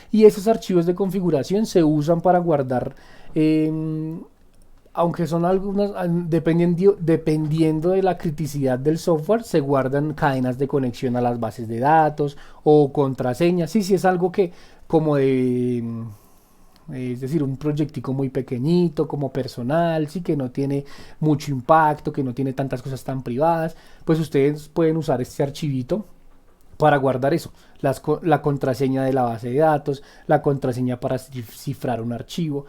y esos archivos de configuración se usan para guardar aunque son algunas, dependiendo de la criticidad del software, se guardan cadenas de conexión a las bases de datos o contraseñas. Sí, es algo que como es decir, un proyectico muy pequeñito, como personal, sí, que no tiene mucho impacto, que no tiene tantas cosas tan privadas, pues ustedes pueden usar este archivito para guardar eso, la contraseña de la base de datos, la contraseña para cifrar un archivo.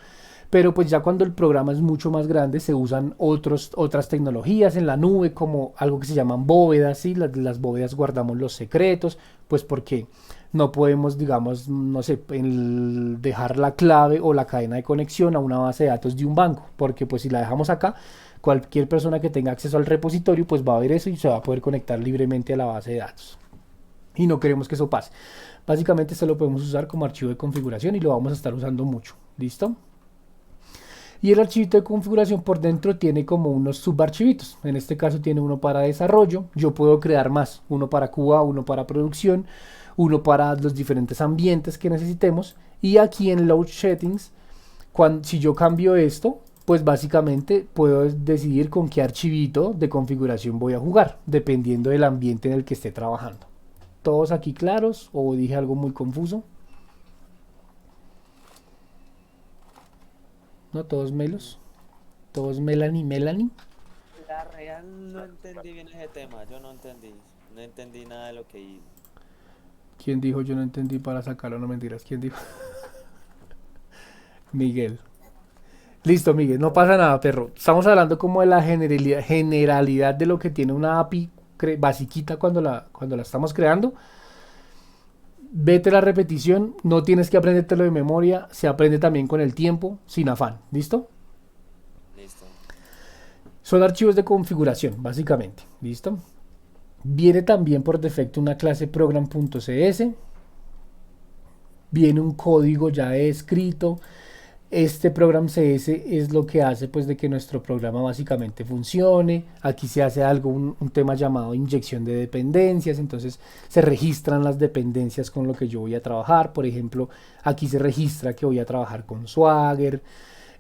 Pero pues ya cuando el programa es mucho más grande se usan otras tecnologías en la nube, como algo que se llaman bóvedas, ¿sí? Las bóvedas guardamos los secretos, pues porque no podemos, digamos, no sé, dejar la clave o la cadena de conexión a una base de datos de un banco, porque pues si la dejamos acá, cualquier persona que tenga acceso al repositorio pues va a ver eso y se va a poder conectar libremente a la base de datos. Y no queremos que eso pase. Básicamente esto lo podemos usar como archivo de configuración y lo vamos a estar usando mucho. ¿Listo? Y el archivito de configuración por dentro tiene como unos subarchivitos. En este caso tiene uno para desarrollo. Yo puedo crear más. Uno para QA, uno para producción, uno para los diferentes ambientes que necesitemos. Y aquí en Load Settings, si yo cambio esto, pues básicamente puedo decidir con qué archivito de configuración voy a jugar, dependiendo del ambiente en el que esté trabajando. ¿Todos aquí claros o dije algo muy confuso? ¿No? ¿Todos melos? ¿Todos Melanie? La real no entendí bien ese tema, yo no entendí nada de lo que hice. ¿Quién dijo yo no entendí para sacarlo? No mentiras, ¿quién dijo? Miguel. Listo, Miguel, no pasa nada, perro. Estamos hablando como de la generalidad de lo que tiene una API basiquita cuando la estamos creando. Vete la repetición, no tienes que aprendértelo de memoria, se aprende también con el tiempo, sin afán. ¿Listo? Listo. Son archivos de configuración, básicamente. ¿Listo? Viene también por defecto una clase program.cs. Viene un código ya escrito. Este program CS es lo que hace pues de que nuestro programa básicamente funcione. Aquí se hace algo, un tema llamado inyección de dependencias. Entonces se registran las dependencias con lo que yo voy a trabajar. Por ejemplo, aquí se registra que voy a trabajar con Swagger.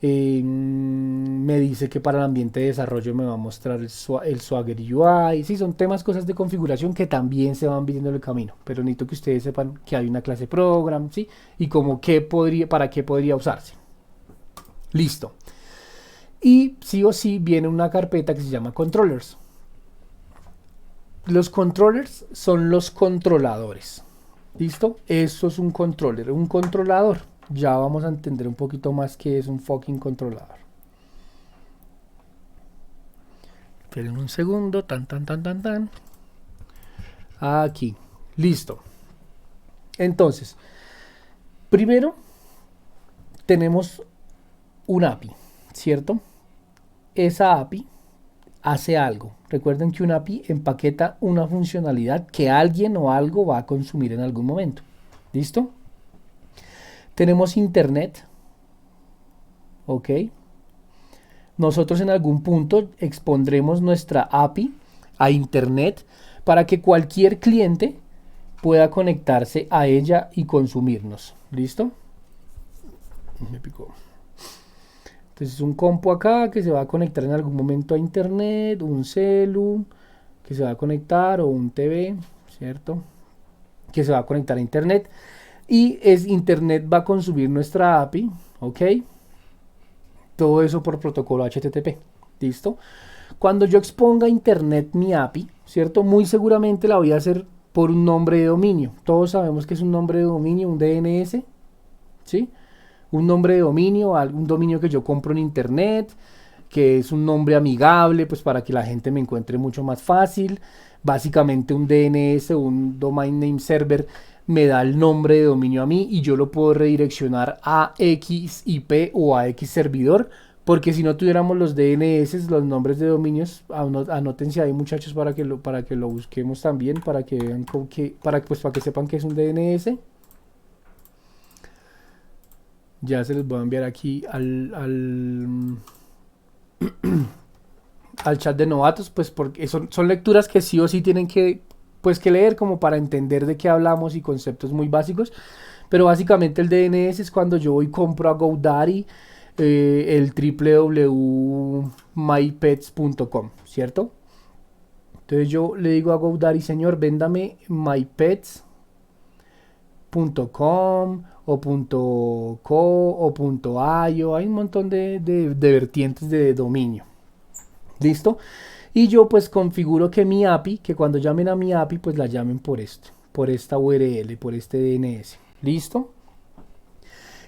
Me dice que para el ambiente de desarrollo me va a mostrar el Swagger UI. Sí, son temas, cosas de configuración que también se van viendo en el camino, pero necesito que ustedes sepan que hay una clase program, ¿sí? Y como para qué podría usarse. Listo. Y sí o sí viene una carpeta que se llama controllers. Los controllers son los controladores. ¿Listo? Eso es un controller, un controlador. Ya vamos a entender un poquito más qué es un fucking controlador. Esperen un segundo. Tan. Aquí. Listo. Entonces, primero tenemos un API, ¿cierto? Esa API hace algo. Recuerden que un API empaqueta una funcionalidad que alguien o algo va a consumir en algún momento. ¿Listo? Tenemos internet. Ok. Nosotros en algún punto expondremos nuestra API a internet para que cualquier cliente pueda conectarse a ella y consumirnos. ¿Listo? Me picó. Entonces un compu acá que se va a conectar en algún momento a internet, un celu que se va a conectar o un TV, ¿cierto? Que se va a conectar a internet y internet va a consumir nuestra API, ¿ok? Todo eso por protocolo HTTP, ¿listo? Cuando yo exponga a internet mi API, ¿cierto? Muy seguramente la voy a hacer por un nombre de dominio. Todos sabemos que es un nombre de dominio, un DNS, ¿sí? Un nombre de dominio, algún dominio que yo compro en internet, que es un nombre amigable, pues para que la gente me encuentre mucho más fácil. Básicamente un DNS, un Domain Name Server, me da el nombre de dominio a mí y yo lo puedo redireccionar a X IP o a X servidor, porque si no tuviéramos los DNS, los nombres de dominios, anótense ahí muchachos para que lo busquemos también, para que vean para que sepan que es un DNS. Ya se les voy a enviar aquí al chat de novatos, pues porque son lecturas que sí o sí tienen que leer como para entender de qué hablamos y conceptos muy básicos. Pero básicamente el DNS es cuando yo voy y compro a GoDaddy el www.mypets.com, ¿cierto? Entonces yo le digo a GoDaddy, señor, véndame mypets.com o .co o .io, hay un montón de vertientes de dominio. ¿Listo? Y yo pues configuro que mi API, que cuando llamen a mi API pues la llamen por esta URL, por este DNS. ¿Listo?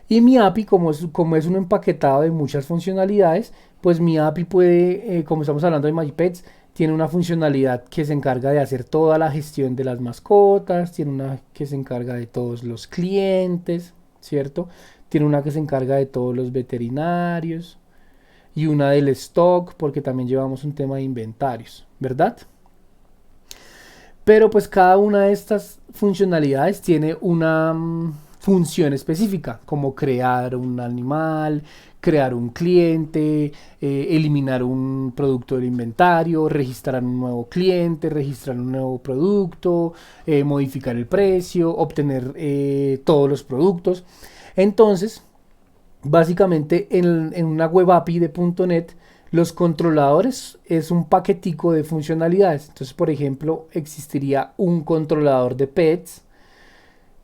Y mi API, como es un empaquetado de muchas funcionalidades, pues mi API puede, como estamos hablando de MyPets, tiene una funcionalidad que se encarga de hacer toda la gestión de las mascotas, tiene una que se encarga de todos los clientes, ¿cierto? Tiene una que se encarga de todos los veterinarios y una del stock, porque también llevamos un tema de inventarios, ¿verdad? Pero pues cada una de estas funcionalidades tiene una función específica, como crear un animal, crear un cliente, eliminar un producto del inventario, registrar un nuevo cliente, registrar un nuevo producto, modificar el precio, obtener todos los productos. Entonces, básicamente en una web API de .NET, los controladores es un paquetico de funcionalidades. Entonces, por ejemplo, existiría un controlador de pets,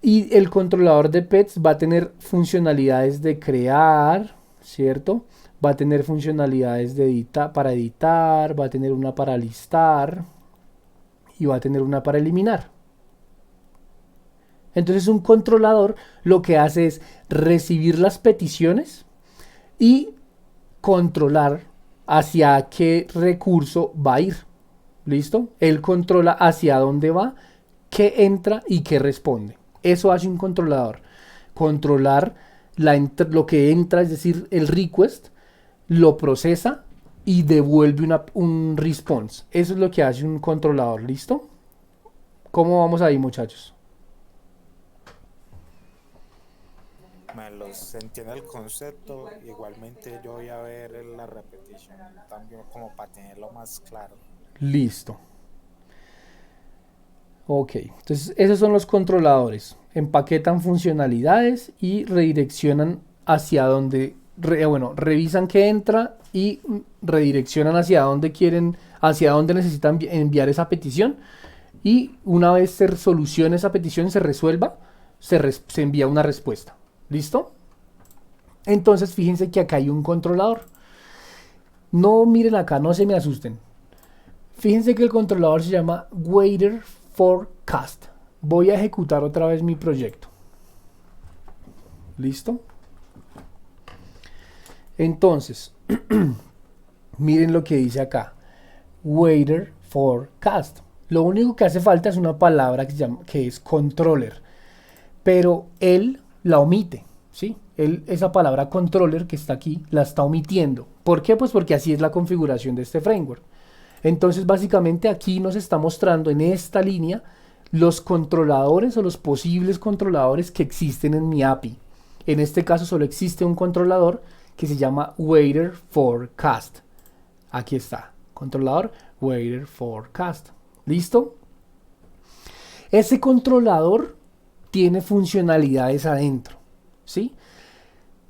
y el controlador de pets va a tener funcionalidades de crear, ¿cierto? Va a tener funcionalidades para editar, va a tener una para listar y va a tener una para eliminar. Entonces un controlador lo que hace es recibir las peticiones y controlar hacia qué recurso va a ir. ¿Listo? Él controla hacia dónde va, qué entra y qué responde. Eso hace un controlador. Controlar lo que entra, es decir, el request, lo procesa y devuelve un response. Eso es lo que hace un controlador, ¿listo? ¿Cómo vamos ahí, muchachos? Me los entiende el concepto. Igualmente yo voy a ver la repetición también como para tenerlo más claro. Listo. Ok, entonces esos son los controladores. Empaquetan funcionalidades y redireccionan hacia donde, revisan que entra y redireccionan hacia donde quieren, hacia donde necesitan enviar esa petición. Y una vez se solucione esa petición, se resuelva, se envía una respuesta. ¿Listo? Entonces fíjense que acá hay un controlador. No miren acá, no se me asusten. Fíjense que el controlador se llama Waiter for Cast. Voy a ejecutar otra vez mi proyecto. ¿Listo? Entonces, miren lo que dice acá. Waiter for Cast. Lo único que hace falta es una palabra que es controller. Pero él la omite, ¿sí? Esa palabra controller que está aquí la está omitiendo. ¿Por qué? Pues porque así es la configuración de este framework. Entonces básicamente aquí nos está mostrando en esta línea los controladores o los posibles controladores que existen en mi API. En este caso solo existe un controlador que se llama Waiter for Cast. Aquí está, controlador Waiter for Cast. ¿Listo? Ese controlador tiene funcionalidades adentro, ¿sí?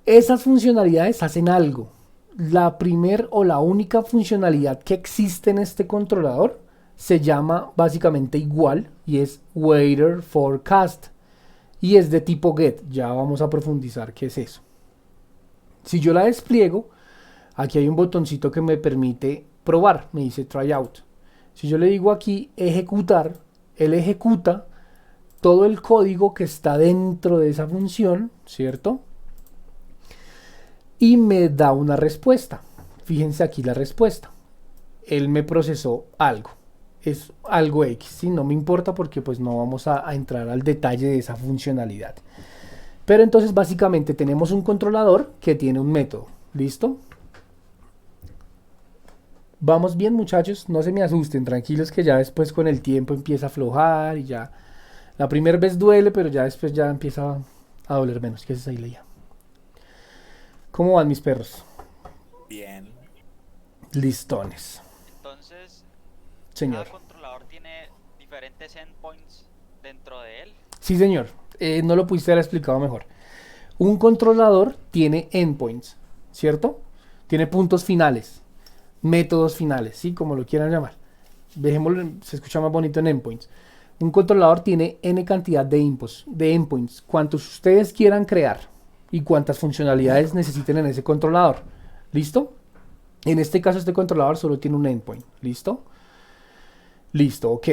Esas funcionalidades hacen algo. La primer o la única funcionalidad que existe en este controlador se llama básicamente igual y es Waiter for Cast y es de tipo get. Ya vamos a profundizar qué es eso. Si yo la despliego, aquí hay un botoncito que me permite probar, me dice try out. Si yo le digo aquí ejecutar, él ejecuta todo el código que está dentro de esa función, ¿cierto? Y me da una respuesta. Fíjense aquí la respuesta. Él me procesó algo. Es algo X, ¿sí? No me importa porque pues no vamos a entrar al detalle de esa funcionalidad. Pero entonces básicamente tenemos un controlador que tiene un método. ¿Listo? Vamos bien, muchachos, no se me asusten, tranquilos que ya después con el tiempo empieza a aflojar y ya. La primera vez duele, pero ya después ya empieza a doler menos. ¿Qué es esa Leia? ¿Cómo van mis perros? Bien. Listones. Entonces, Señor. cada controlador tiene diferentes endpoints dentro de él. Sí, señor. No lo pudiste haber explicado mejor. Un controlador tiene endpoints, ¿cierto? Tiene puntos finales, métodos finales, ¿sí? Como lo quieran llamar. Dejémoslo, se escucha más bonito en endpoints. Un controlador tiene n cantidad de endpoints, cuantos ustedes quieran crear y cuántas funcionalidades necesiten en ese controlador. ¿Listo? En este caso este controlador solo tiene un endpoint. ¿Listo? Listo, ok.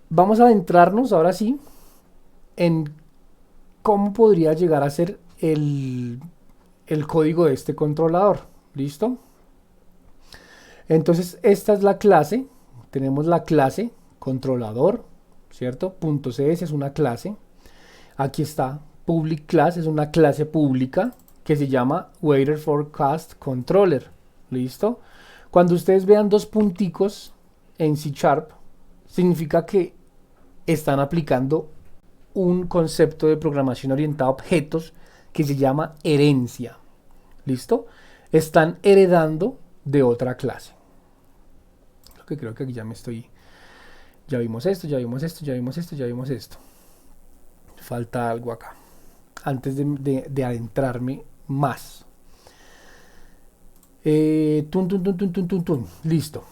Vamos a adentrarnos ahora sí en cómo podría llegar a ser el código de este controlador. ¿Listo? Entonces esta es la clase. Tenemos la clase controlador, ¿cierto? .cs es una clase. Aquí está public class, es una clase pública que se llama Waiter for Cast Controller. ¿Listo? Cuando ustedes vean dos punticos en C#, significa que están aplicando un concepto de programación orientada a objetos que se llama herencia. ¿Listo? Están heredando de otra clase. Lo que creo que aquí ya me estoy... Ya vimos esto, ya vimos esto, ya vimos esto, ya vimos esto. Falta algo acá. Antes de adentrarme más. Listo.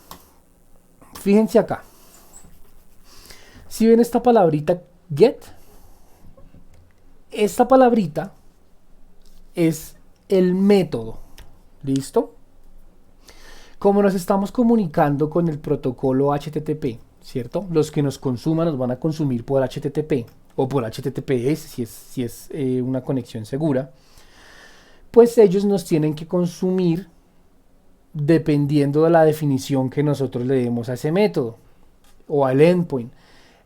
Fíjense acá. Si ven esta palabrita get, esta palabrita es el método. ¿Listo? Como nos estamos comunicando con el protocolo HTTP, ¿cierto? Los que nos consuman nos van a consumir por HTTP o por HTTPS si es una conexión segura. Pues ellos nos tienen que consumir dependiendo de la definición que nosotros le demos a ese método o al endpoint.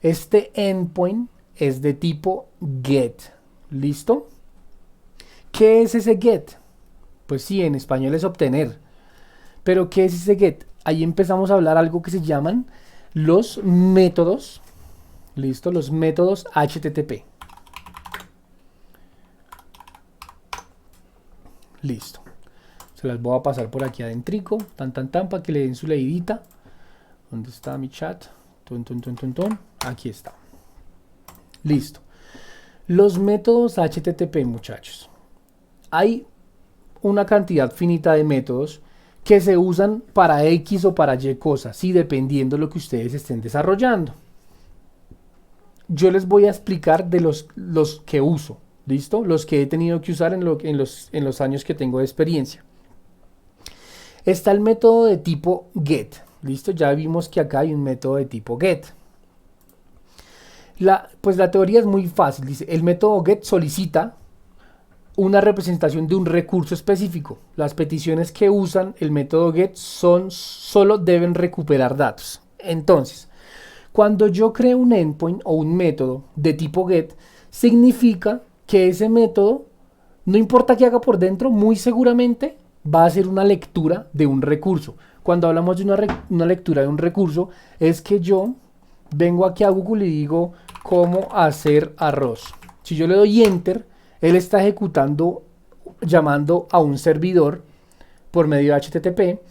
Este endpoint es de tipo get. ¿Listo? ¿Qué es ese get? Pues sí, en español es obtener. Pero ¿qué es ese get? Ahí empezamos a hablar algo que se llaman los métodos. ¿Listo? Los métodos HTTP. Listo. Se las voy a pasar por aquí adentrico. Tan, para que le den su leidita. ¿Dónde está mi chat? Aquí está. Listo. Los métodos HTTP, muchachos. Hay una cantidad finita de métodos que se usan para X o para Y cosas, ¿sí? Dependiendo de lo que ustedes estén desarrollando. Yo les voy a explicar de los que uso, ¿listo? Los que he tenido que usar en los años que tengo de experiencia. Está el método de tipo get, ¿listo? Ya vimos que acá hay un método de tipo get. Pues la teoría es muy fácil, dice, el método get solicita una representación de un recurso específico. Las peticiones que usan el método get solo deben recuperar datos. Entonces, cuando yo creo un endpoint o un método de tipo get, significa que ese método, no importa qué haga por dentro, muy seguramente va a hacer una lectura de un recurso. Cuando hablamos de una lectura de un recurso, es que yo vengo aquí a Google y digo cómo hacer arroz. Si yo le doy enter, él está ejecutando, llamando a un servidor por medio de HTTP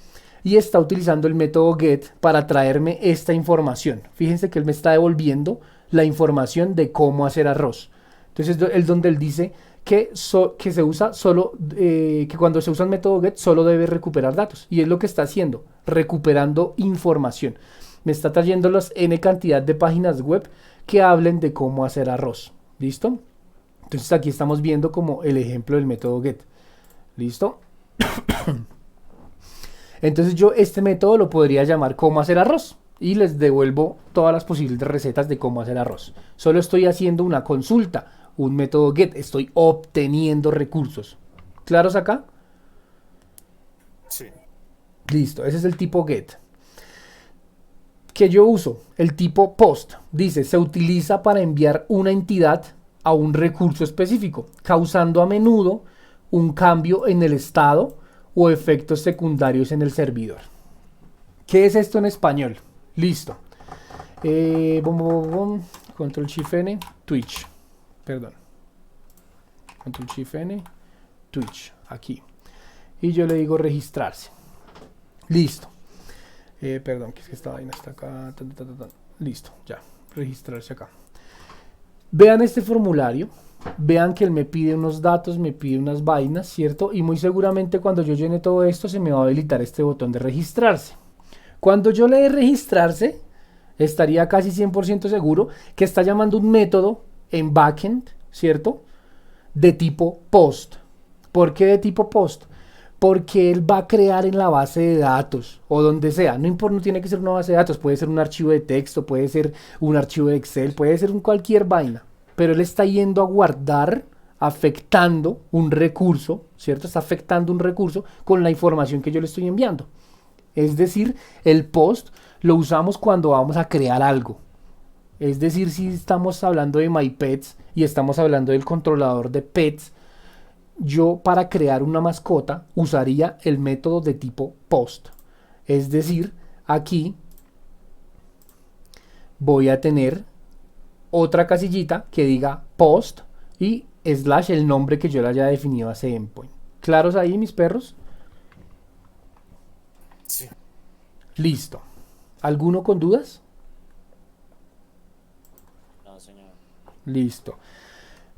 y está utilizando el método get para traerme esta información. Fíjense que él me está devolviendo la información de cómo hacer arroz. Entonces es donde él dice que se usa solo, que cuando se usa el método get solo debe recuperar datos. Y es lo que está haciendo, recuperando información. Me está trayendo las n cantidad de páginas web que hablen de cómo hacer arroz. ¿Listo? Entonces aquí estamos viendo como el ejemplo del método get. ¿Listo? Entonces yo este método lo podría llamar cómo hacer arroz. Y les devuelvo todas las posibles recetas de cómo hacer arroz. Solo estoy haciendo una consulta. Un método get. Estoy obteniendo recursos. ¿Claros acá? Sí. Listo. Ese es el tipo get. Que yo uso el tipo post. Dice, se utiliza para enviar una entidad a un recurso específico, causando a menudo un cambio en el estado o efectos secundarios en el servidor. ¿Qué es esto en español? Listo. Control Shift N, Twitch. Perdón. Control Shift N, Twitch. Aquí. Y yo le digo registrarse. Listo. Perdón, que es que esta vaina está acá. Listo, ya. Registrarse acá. Vean este formulario. Vean que él me pide unos datos, me pide unas vainas, ¿cierto? Y muy seguramente cuando yo llene todo esto se me va a habilitar este botón de registrarse. Cuando yo le dé registrarse, estaría casi 100% seguro que está llamando un método en backend, ¿cierto? De tipo post. ¿Por qué de tipo post? Porque él va a crear en la base de datos o donde sea. No importa, no tiene que ser una base de datos, puede ser un archivo de texto, puede ser un archivo de Excel, puede ser cualquier vaina. Pero él está yendo a guardar, afectando un recurso, ¿cierto? Está afectando un recurso con la información que yo le estoy enviando. Es decir, el post lo usamos cuando vamos a crear algo. Es decir, si estamos hablando de MyPets y estamos hablando del controlador de pets, yo para crear una mascota usaría el método de tipo post. Es decir, aquí voy a tener otra casillita que diga post y slash el nombre que yo le haya definido a ese endpoint. ¿Claros ahí, mis perros? Sí. Listo. ¿Alguno con dudas? No, señor. Listo.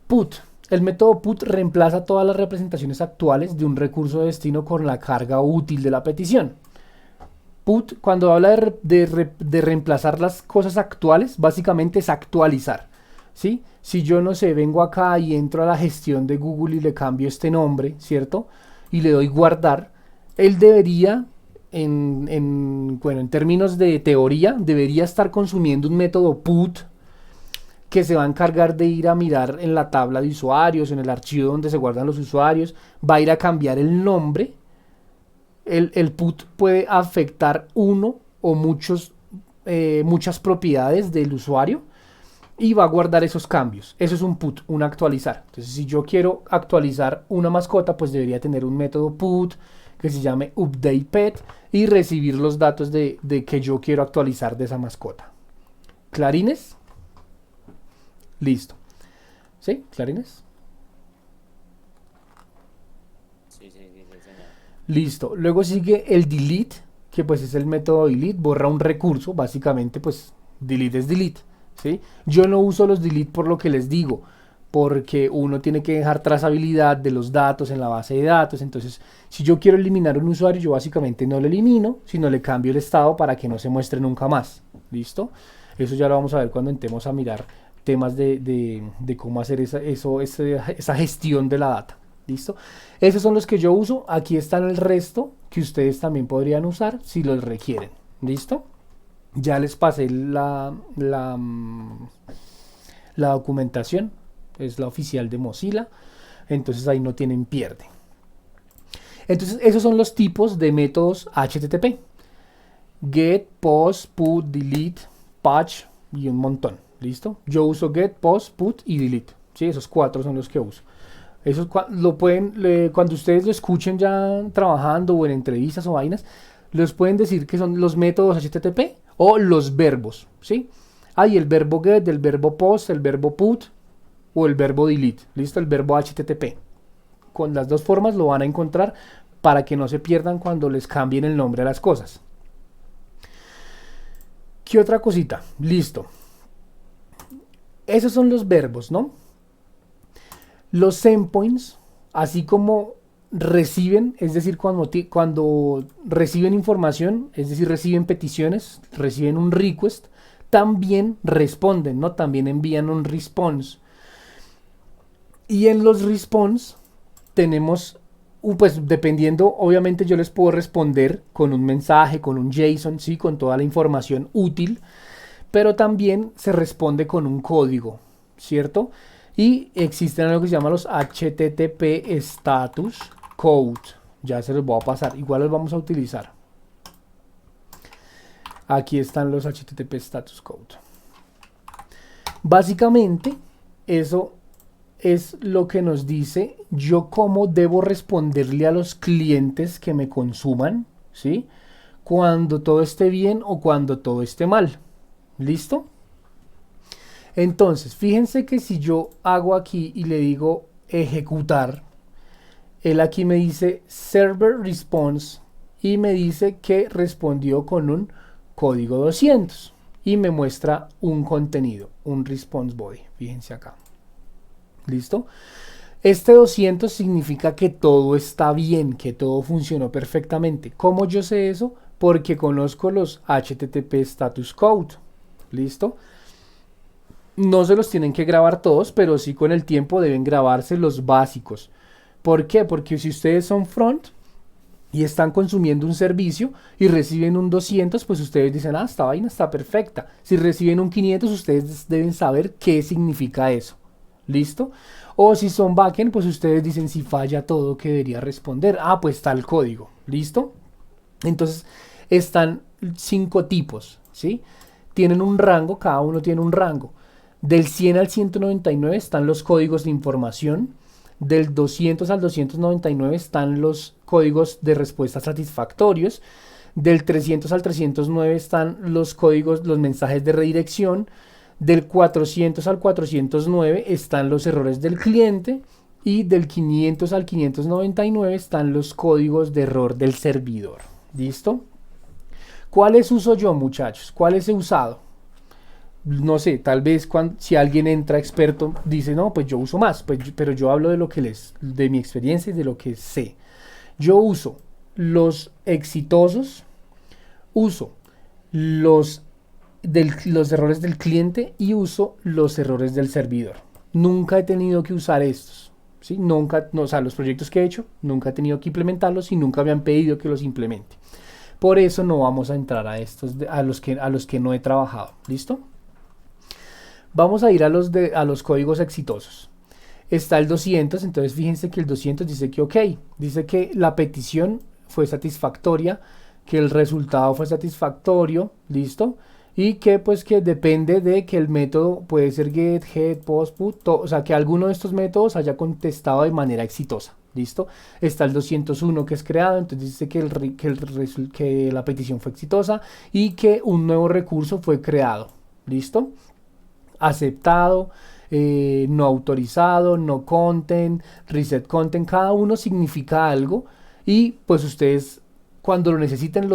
Put. El método put reemplaza todas las representaciones actuales de un recurso de destino con la carga útil de la petición. Put, cuando habla de reemplazar las cosas actuales, básicamente es actualizar, ¿sí? Si yo no sé, vengo acá y entro a la gestión de Google y le cambio este nombre, ¿cierto? Y le doy guardar, él debería, en términos de teoría, debería estar consumiendo un método put que se va a encargar de ir a mirar en la tabla de usuarios, en el archivo donde se guardan los usuarios, va a ir a cambiar el nombre. El put puede afectar uno o muchas propiedades del usuario. y va a guardar esos cambios. Eso es un put, un actualizar. Entonces, si yo quiero actualizar una mascota, pues debería tener un método put que se llame updatePet y recibir los datos de que yo quiero actualizar de esa mascota. ¿Clarines? Listo. ¿Sí? ¿Clarines? Sí, señor. Listo. Luego sigue el delete, que pues es el método delete, borra un recurso. Básicamente, pues delete es delete. ¿Sí? Yo no uso los delete por lo que les digo, porque uno tiene que dejar trazabilidad de los datos en la base de datos. Entonces, si yo quiero eliminar un usuario, yo básicamente no lo elimino, sino le cambio el estado para que no se muestre nunca más. ¿Listo? Eso ya lo vamos a ver cuando entremos a mirar temas de cómo hacer esa gestión de la data. ¿Listo? Esos son los que yo uso. Aquí están el resto que ustedes también podrían usar si los requieren. ¿Listo? Ya les pasé la documentación, es la oficial de Mozilla, entonces ahí no tienen pierde. Entonces esos son los tipos de métodos HTTP: get, post, put, delete, patch y un montón. ¿Listo? Yo uso get, post, put y delete. ¿Sí? Esos 4 son los que uso. Esos lo pueden, cuando ustedes lo escuchen ya trabajando o en entrevistas o vainas, les pueden decir que son los métodos HTTP o los verbos, ¿sí? Hay el verbo get, el verbo post, el verbo put o el verbo delete. ¿Listo? El verbo HTTP. Con las dos formas lo van a encontrar para que no se pierdan cuando les cambien el nombre a las cosas. ¿Qué otra cosita? Listo. Esos son los verbos, ¿no? Los endpoints, así como reciben, es decir, cuando reciben información, es decir, reciben peticiones, reciben un request, también responden, ¿no? También envían un response. Y en los response tenemos, pues dependiendo, obviamente yo les puedo responder con un mensaje, con un JSON, ¿sí? Con toda la información útil, pero también se responde con un código, ¿cierto? Y existen algo que se llama los HTTP Status Code. Ya se los voy a pasar. Igual los vamos a utilizar. Aquí están los HTTP Status Code. Básicamente, eso es lo que nos dice yo cómo debo responderle a los clientes que me consuman, ¿sí? Cuando todo esté bien o cuando todo esté mal. ¿Listo? Entonces, fíjense que si yo hago aquí y le digo ejecutar, él aquí me dice server response y me dice que respondió con un código 200 y me muestra un contenido, un response body. Fíjense acá. ¿Listo? Este 200 significa que todo está bien, que todo funcionó perfectamente. ¿Cómo yo sé eso? Porque conozco los HTTP Status Code. ¿Listo? No se los tienen que grabar todos, pero sí con el tiempo deben grabarse los básicos. ¿Por qué? Porque si ustedes son front y están consumiendo un servicio y reciben un 200, pues ustedes dicen, ah, esta vaina está perfecta. Si reciben un 500, ustedes deben saber qué significa eso. ¿Listo? O si son backend, pues ustedes dicen, si falla todo, ¿qué debería responder? Ah, pues está el código. ¿Listo? Entonces, están 5 tipos, ¿sí? Tienen un rango, cada uno tiene un rango. Del 100 al 199 están los códigos de información. Del 200 al 299 están los códigos de respuesta satisfactorios. Del 300 al 309 están los códigos, los mensajes de redirección. Del 400 al 409 están los errores del cliente. Y del 500 al 599 están los códigos de error del servidor. ¿Listo? ¿Cuáles uso yo, muchachos? ¿Cuáles he usado? No sé, tal vez si alguien entra experto dice, no, pues yo uso más, pero yo hablo de lo que de mi experiencia y de lo que sé. Yo uso los exitosos, uso los errores del cliente y uso los errores del servidor. Nunca he tenido que usar estos, ¿sí? Nunca, no, o sea, los proyectos que he hecho, nunca he tenido que implementarlos y nunca me han pedido que los implemente. Por eso no vamos a entrar a estos, a los que no he trabajado. ¿Listo? Vamos a ir a los códigos exitosos. Está el 200, entonces fíjense que el 200 dice que ok, dice que la petición fue satisfactoria, que el resultado fue satisfactorio, ¿listo? y que pues que depende de que el método puede ser get, head, post, put, o sea que alguno de estos métodos haya contestado de manera exitosa. ¿Listo? Está el 201 que es creado, entonces dice que la petición fue exitosa y que un nuevo recurso fue creado. ¿Listo? Aceptado, no autorizado, no content, reset content, cada uno significa algo y pues ustedes cuando lo necesiten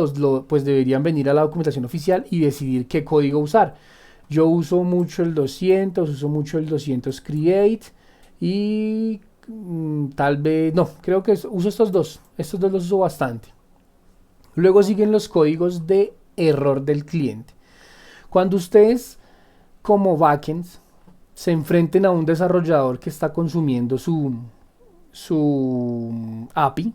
pues deberían venir a la documentación oficial y decidir qué código usar. Yo uso mucho el 200, uso mucho el 200 create y tal vez, no, creo que uso estos dos los uso bastante. Luego siguen los códigos de error del cliente. Cuando ustedes como backends se enfrenten a un desarrollador que está consumiendo su API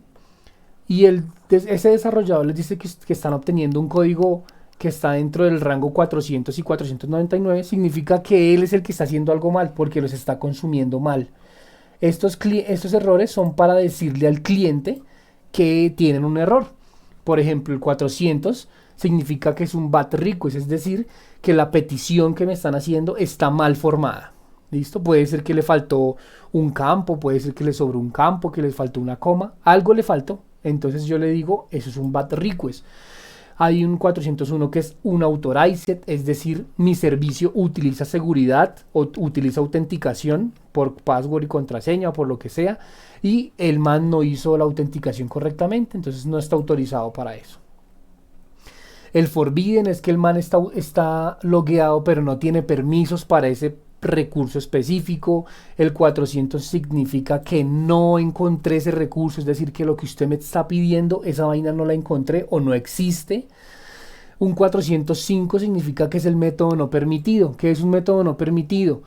y ese desarrollador les dice que están obteniendo un código que está dentro del rango 400 y 499, significa que él es el que está haciendo algo mal porque los está consumiendo mal. Estos errores son para decirle al cliente que tienen un error. Por ejemplo, el 400 significa que es un bad request, es decir, que la petición que me están haciendo está mal formada. ¿Listo? Puede ser que le faltó un campo, puede ser que le sobró un campo, que le faltó una coma, algo le faltó. Entonces yo le digo, eso es un bad request. Hay un 401 que es un authorized, es decir, mi servicio utiliza seguridad o utiliza autenticación por password y contraseña o por lo que sea, y el man no hizo la autenticación correctamente, entonces no está autorizado para eso. El forbidden es que el man está logueado pero no tiene permisos para ese recurso específico. El 400 significa que no encontré ese recurso, es decir, que lo que usted me está pidiendo, esa vaina no la encontré o no existe. Un 405 significa que es el método no permitido. ¿Qué es un método no permitido?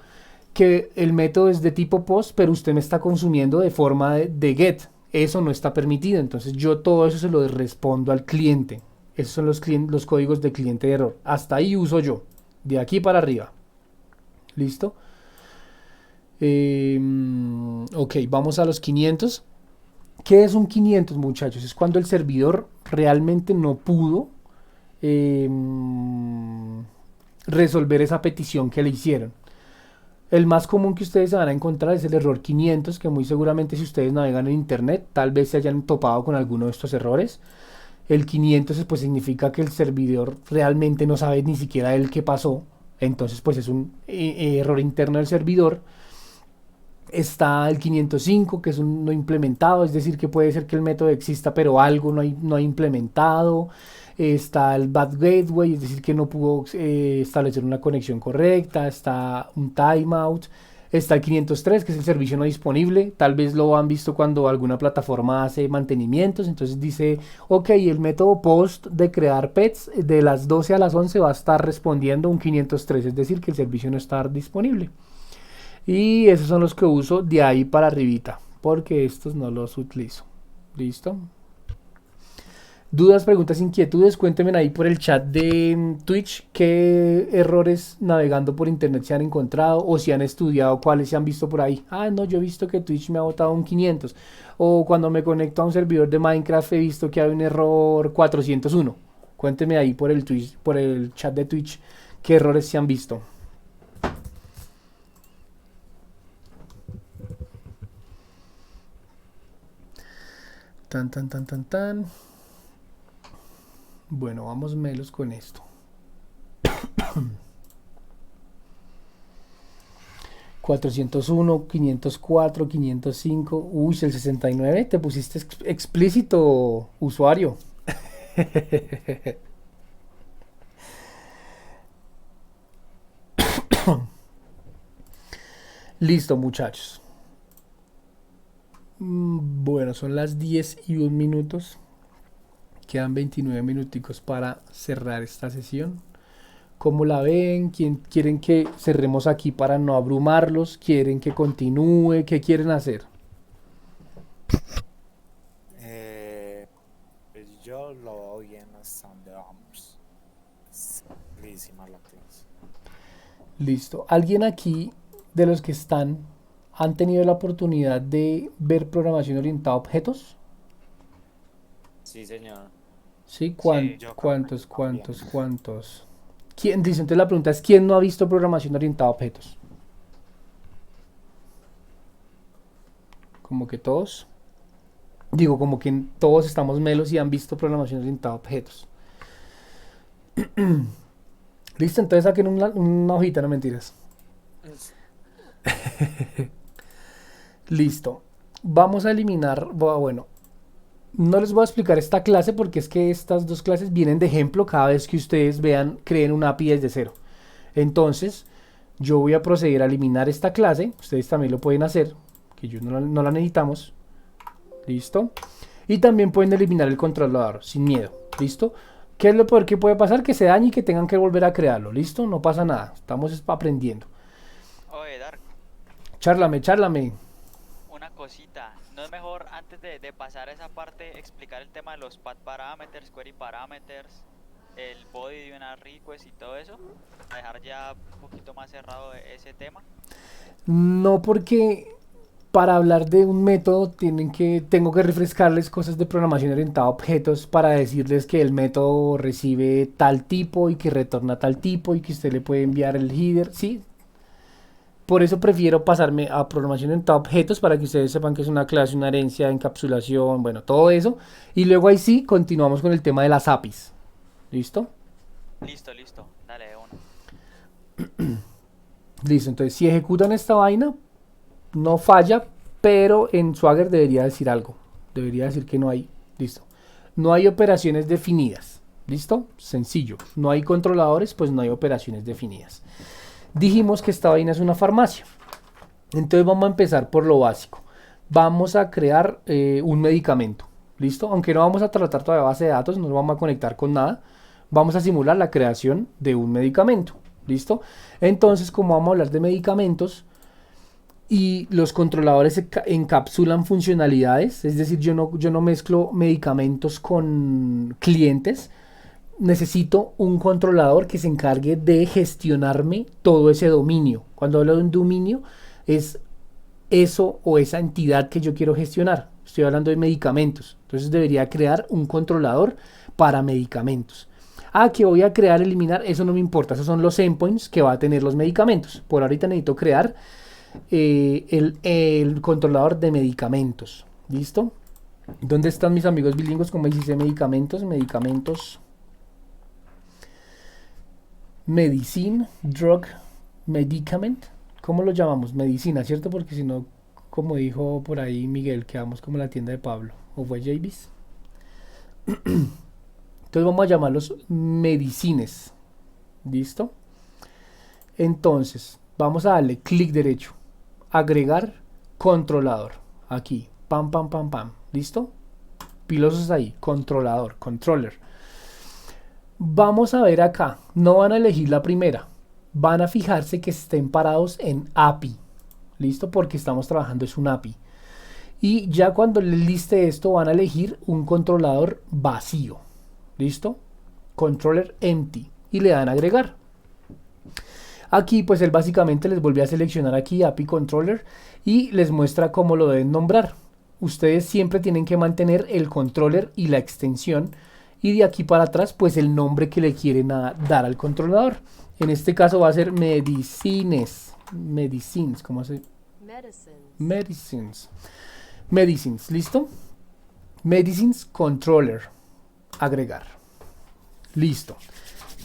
Que el método es de tipo post, pero usted me está consumiendo de forma de get. Eso no está permitido, entonces yo todo eso se lo respondo al cliente. Esos son los códigos de cliente de error. Hasta ahí uso yo, de aquí para arriba. ¿Listo? Ok, vamos a los 500. ¿Qué es un 500, muchachos? Es cuando el servidor realmente no pudo resolver esa petición que le hicieron. El más común que ustedes se van a encontrar es el error 500, que muy seguramente si ustedes navegan en internet, tal vez se hayan topado con alguno de estos errores. El 500 pues significa que el servidor realmente no sabe ni siquiera el qué pasó. Entonces pues es un error interno del servidor. Está el 505 que es un no implementado, es decir que puede ser que el método exista pero algo no ha implementado. Está el bad gateway, es decir que no pudo establecer una conexión correcta. Está un timeout. Está el 503 que es el servicio no disponible, tal vez lo han visto cuando alguna plataforma hace mantenimientos, entonces dice, ok, el método post de crear pets de las 12 a las 11 va a estar respondiendo un 503, es decir que el servicio no está disponible. Y esos son los que uso de ahí para arribita, porque estos no los utilizo. ¿Listo? Dudas, preguntas, inquietudes, cuéntenme ahí por el chat de Twitch qué errores navegando por internet se han encontrado o si han estudiado cuáles se han visto por ahí. Ah, no, yo he visto que Twitch me ha botado un 500. O cuando me conecto a un servidor de Minecraft he visto que hay un error 401. Cuéntenme ahí por el chat de Twitch qué errores se han visto. Tan. Bueno, vamos melos con esto. 401, 504, 505. Uy, el 69. Te pusiste explícito, usuario. Listo, muchachos. Bueno, son las 10:01. Quedan 29 minuticos para cerrar esta sesión. ¿Cómo la ven? ¿Quieren que cerremos aquí para no abrumarlos? ¿Quieren que continúe? ¿Qué quieren hacer? Pues yo lo veo bien hasta donde vamos. Simplísima la clase. Listo. ¿Alguien aquí de los que han tenido la oportunidad de ver programación orientada a objetos? Sí, señor. ¿Sí? yo ¿Cuántos? ¿Quién dice? Entonces la pregunta es, ¿quién no ha visto programación orientada a objetos? Como que todos. Digo, como que todos estamos melos y han visto programación orientada a objetos. Listo, entonces saquen una hojita, no mentiras. Listo. Vamos a eliminar, bueno, no les voy a explicar esta clase porque es que estas dos clases vienen de ejemplo cada vez que ustedes vean, creen una API desde cero. Entonces, yo voy a proceder a eliminar esta clase. Ustedes también lo pueden hacer, que yo no la necesitamos. Listo. Y también pueden eliminar el controlador sin miedo. Listo. ¿Qué es lo peor que puede pasar? Que se dañe y que tengan que volver a crearlo. Listo. No pasa nada. Estamos aprendiendo. Oye, Dark, Chárlame. una cosita. ¿No es mejor antes de pasar a esa parte explicar el tema de los path parameters, query parameters, el body de una request y todo eso? A dejar ya un poquito más cerrado ese tema. No, porque para hablar de un método tengo que refrescarles cosas de programación orientada a objetos para decirles que el método recibe tal tipo y que retorna tal tipo y que usted le puede enviar el header, ¿sí? Por eso prefiero pasarme a programación orientada a objetos para que ustedes sepan que es una clase, una herencia, encapsulación, bueno, todo eso. Y luego ahí sí continuamos con el tema de las APIs. ¿Listo? Listo, dale de una. Listo, entonces si ejecutan esta vaina, no falla, pero en Swagger debería decir algo. Debería decir que no hay, listo. No hay operaciones definidas, ¿listo? Sencillo. No hay controladores, pues no hay operaciones definidas. Dijimos que esta vaina es una farmacia. Entonces vamos a empezar por lo básico. Vamos a crear un medicamento, ¿listo? Aunque no vamos a tratar todavía base de datos, no nos vamos a conectar con nada. Vamos a simular la creación de un medicamento, ¿listo? Entonces, como vamos a hablar de medicamentos y los controladores encapsulan funcionalidades, es decir, yo no mezclo medicamentos con clientes, necesito un controlador que se encargue de gestionarme todo ese dominio. Cuando hablo de un dominio, es eso o esa entidad que yo quiero gestionar. Estoy hablando de medicamentos, entonces debería crear un controlador para medicamentos. Que voy a crear, eliminar, eso no me importa, esos son los endpoints que va a tener los medicamentos. Por ahorita necesito crear el controlador de medicamentos. ¿Listo? ¿Dónde están mis amigos bilingües? Como dice medicamentos, medicine, drug, medicament. ¿Cómo lo llamamos? Medicina, ¿cierto? Porque si no, como dijo por ahí Miguel, quedamos como la tienda de Pablo. ¿O fue Javis? Entonces vamos a llamarlos medicines. ¿Listo? Entonces, vamos a darle clic derecho. Agregar controlador. Aquí. Pam. ¿Listo? Pilosos ahí. Controlador. Controller. Vamos a ver acá. No van a elegir la primera. Van a fijarse que estén parados en API. ¿Listo? Porque estamos trabajando es un API. Y ya cuando les liste esto van a elegir un controlador vacío. ¿Listo? Controller empty. Y le dan a agregar. Aquí pues él básicamente les vuelve a seleccionar aquí API Controller y les muestra cómo lo deben nombrar. Ustedes siempre tienen que mantener el controller y la extensión y de aquí para atrás pues el nombre que le quieren dar al controlador. En este caso va a ser medicines, ¿cómo se? Medicines, ¿listo? Medicines Controller, agregar. Listo.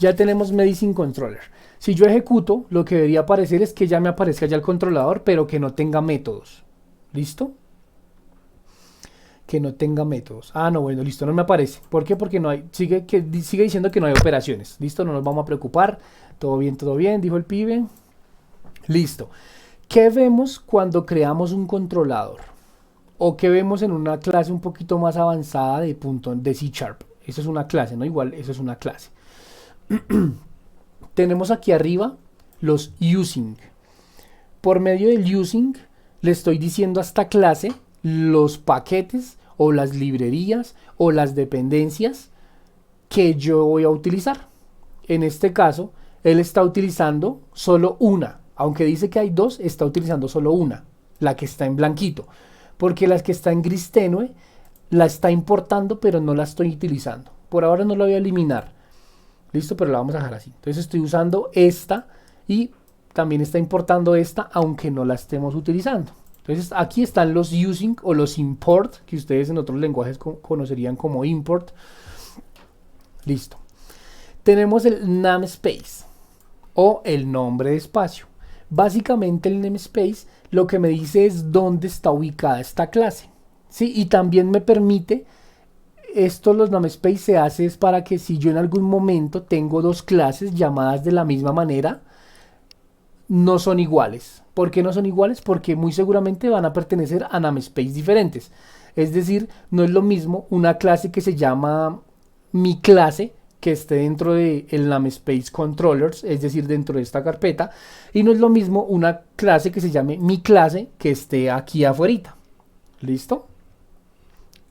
Ya tenemos Medicine Controller. Si yo ejecuto, lo que debería aparecer es que ya me aparezca ya el controlador, pero que no tenga métodos. ¿Listo? Que no tenga métodos. No, bueno, listo, no me aparece. ¿Por qué? Porque no hay, sigue diciendo que no hay operaciones. ¿Listo? No nos vamos a preocupar. Todo bien, dijo el pibe. Listo. ¿Qué vemos cuando creamos un controlador? O qué vemos en una clase un poquito más avanzada de C#. Eso es una clase, ¿no? Igual, eso es una clase. Tenemos aquí arriba los using. Por medio del using le estoy diciendo a esta clase los paquetes o las librerías o las dependencias que yo voy a utilizar. En este caso, él está utilizando solo una. Aunque dice que hay dos, está utilizando solo una, la que está en blanquito. Porque la que está en gris tenue la está importando, pero no la estoy utilizando. Por ahora no la voy a eliminar. listo, pero la vamos a dejar así. Entonces estoy usando esta y también está importando esta, aunque no la estemos utilizando. Entonces aquí están los using o los import, que ustedes en otros lenguajes conocerían como import. Listo. Tenemos el namespace o el nombre de espacio. Básicamente el namespace lo que me dice es dónde está ubicada esta clase, ¿sí? Y también me permite, esto los namespace se hace es para que si yo en algún momento tengo dos clases llamadas de la misma manera, no son iguales. ¿Por qué no son iguales? Porque muy seguramente van a pertenecer a namespace diferentes. Es decir, no es lo mismo una clase que se llama mi clase, que esté dentro del namespace controllers, es decir, dentro de esta carpeta, y no es lo mismo una clase que se llame mi clase, que esté aquí afuera. ¿Listo?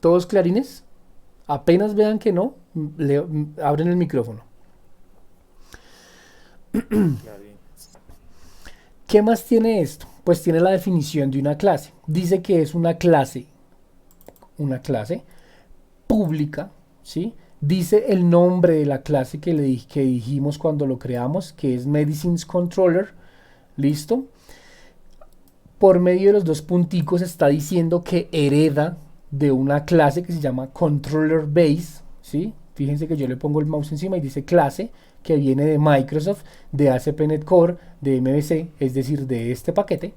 ¿Todos clarines? Apenas vean que no, abren el micrófono. ¿Qué más tiene esto? Pues tiene la definición de una clase. Dice que es una clase pública, ¿sí? Dice el nombre de la clase que dijimos cuando lo creamos, que es Medicines Controller. ¿Listo? Por medio de los dos punticos está diciendo que hereda de una clase que se llama Controller Base, ¿sí? Fíjense que yo le pongo el mouse encima y dice clase, que viene de Microsoft, de ASP.NET Core, de MVC, es decir, de este paquete,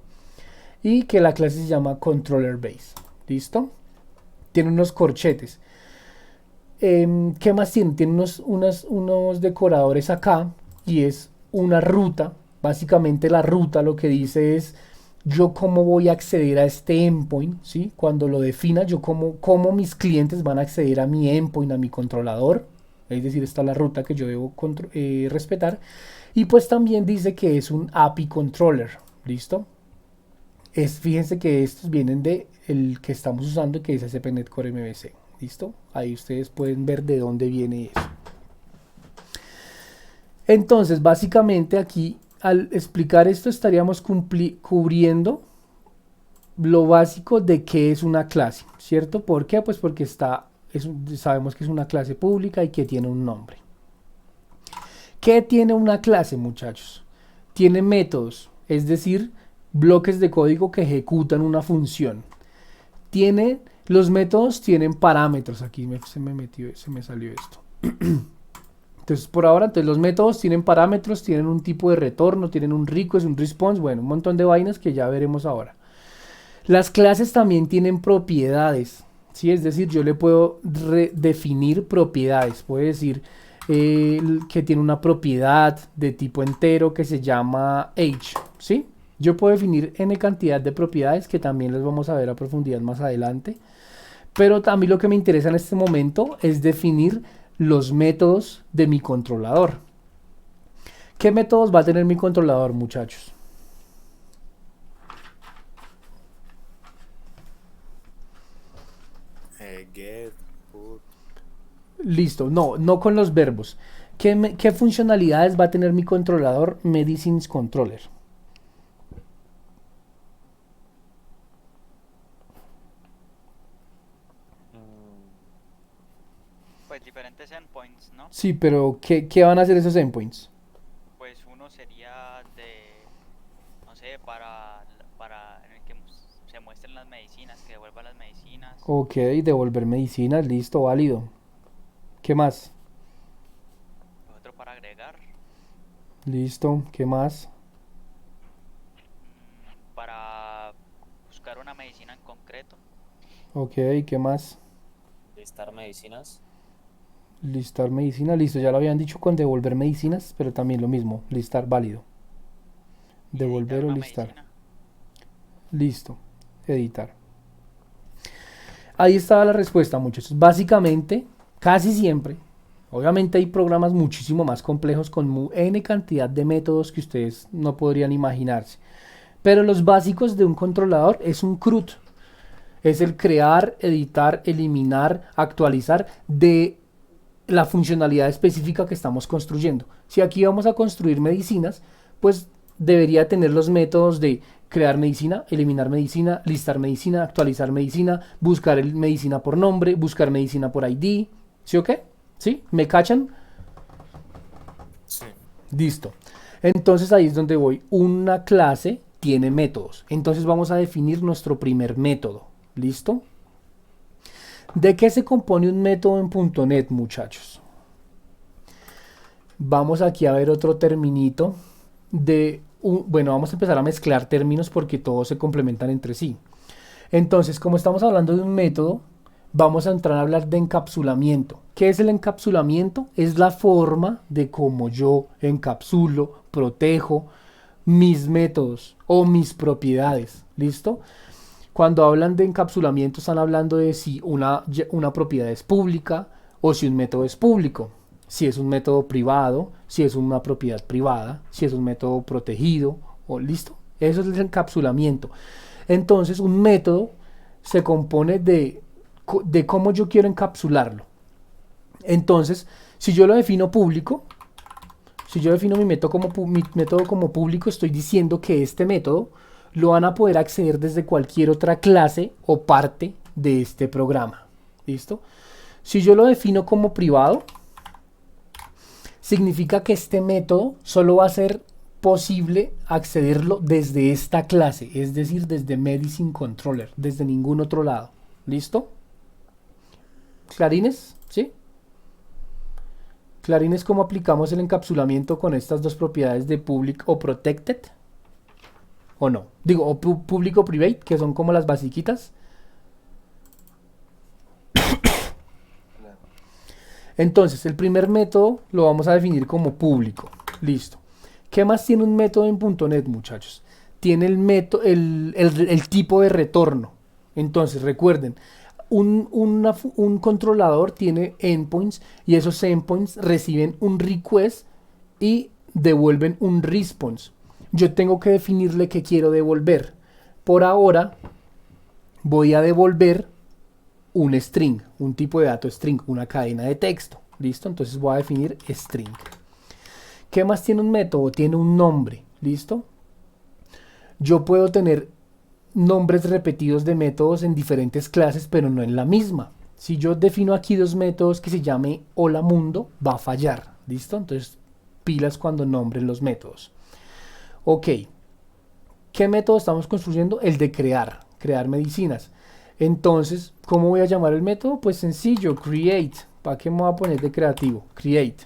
y que la clase se llama Controller Base. ¿Listo? Tiene unos corchetes. ¿Qué más tiene? Tiene unos decoradores acá, y es una ruta. Básicamente la ruta lo que dice es yo cómo voy a acceder a este endpoint, ¿sí? Cuando lo defina, yo cómo mis clientes van a acceder a mi endpoint, a mi controlador. Es decir, esta es la ruta que yo debo respetar. Y pues también dice que es un API controller. ¿Listo? Fíjense que estos vienen de el que estamos usando, que es ASP.NET Core MVC. ¿Listo? Ahí ustedes pueden ver de dónde viene eso. Entonces, básicamente aquí, al explicar esto, estaríamos cubriendo lo básico de qué es una clase, ¿cierto? ¿Por qué? Pues porque sabemos que es una clase pública y que tiene un nombre. ¿Qué tiene una clase, muchachos? Tiene métodos, es decir, bloques de código que ejecutan una función. Los métodos tienen parámetros. Aquí se me salió esto. Entonces, por ahora, los métodos tienen parámetros, tienen un tipo de retorno, tienen un request, un response, bueno, un montón de vainas que ya veremos ahora. Las clases también tienen propiedades, ¿sí? Es decir, yo le puedo definir propiedades. Puedo decir que tiene una propiedad de tipo entero que se llama age, ¿sí? Yo puedo definir n cantidad de propiedades que también las vamos a ver a profundidad más adelante. Pero a mí lo que me interesa en este momento es definir los métodos de mi controlador. ¿Qué métodos va a tener mi controlador, muchachos? Get, put. Listo, no con los verbos. ¿Qué funcionalidades va a tener mi controlador Medicines Controller? Pues diferentes endpoints, ¿no? Sí, pero ¿qué van a hacer esos endpoints? Pues uno sería de, no sé, para en el que se muestren las medicinas, que devuelva las medicinas. Ok, devolver medicinas, listo, válido. ¿Qué más? Otro para agregar, Listo, ¿qué más? para buscar una medicina en concreto. Ok, ¿qué más? Listar medicinas. Listar medicina, listo, ya lo habían dicho con devolver medicinas, pero también lo mismo, listar válido. Y Devolver editar o una listar. medicina. Listo, editar. Ahí estaba la respuesta, muchachos. Básicamente, casi siempre, obviamente hay programas muchísimo más complejos con n cantidad de métodos que ustedes no podrían imaginarse. Pero los básicos de un controlador es un CRUD. Es el crear, editar, eliminar, actualizar de la funcionalidad específica que estamos construyendo. Si aquí vamos a construir medicinas, pues debería tener los métodos de crear medicina, eliminar medicina, listar medicina, actualizar medicina, buscar medicina por nombre, buscar medicina por ID. ¿Sí o qué? ¿Sí? ¿Me cachan? Sí. Listo. Entonces ahí es donde voy. Una clase tiene métodos. Entonces vamos a definir nuestro primer método. ¿Listo? ¿De qué se compone un método en .NET, muchachos? Vamos aquí a ver otro terminito bueno, vamos a empezar a mezclar términos porque todos se complementan entre sí. Entonces, como estamos hablando de un método, vamos a entrar a hablar de encapsulamiento. ¿Qué es el encapsulamiento? Es la forma de cómo yo encapsulo, protejo mis métodos o mis propiedades. ¿Listo? Cuando hablan de encapsulamiento están hablando de si una propiedad es pública o si un método es público. Si es un método privado, si es una propiedad privada, si es un método protegido, ¿listo? Eso es el encapsulamiento. Entonces, un método se compone de cómo yo quiero encapsularlo. Entonces, si yo lo defino público, si yo defino mi método como público, estoy diciendo que este método lo van a poder acceder desde cualquier otra clase o parte de este programa. ¿Listo? Si yo lo defino como privado, significa que este método solo va a ser posible accederlo desde esta clase, es decir, desde Medicine Controller, desde ningún otro lado. ¿Listo? ¿Clarines? ¿Sí? ¿Clarines cómo aplicamos el encapsulamiento con estas dos propiedades de public o protected? ¿O no? Digo, o public o private, que son como las basiquitas. Entonces, el primer método lo vamos a definir como público. Listo. ¿Qué más tiene un método en .NET, muchachos? Tiene el tipo de retorno. Entonces, recuerden, un controlador tiene endpoints y esos endpoints reciben un request y devuelven un response. Yo tengo que definirle qué quiero devolver. Por ahora, voy a devolver un string, un tipo de dato string, una cadena de texto. ¿Listo? Entonces voy a definir string. ¿Qué más tiene un método? Tiene un nombre. ¿Listo? Yo puedo tener nombres repetidos de métodos en diferentes clases, pero no en la misma. Si yo defino aquí dos métodos que se llame hola mundo, va a fallar. ¿Listo? Entonces, pilas cuando nombren los métodos. Ok. ¿Qué método estamos construyendo? El de crear medicinas. Entonces, ¿cómo voy a llamar el método? Pues sencillo, create. ¿Para qué me voy a poner de creativo? Create.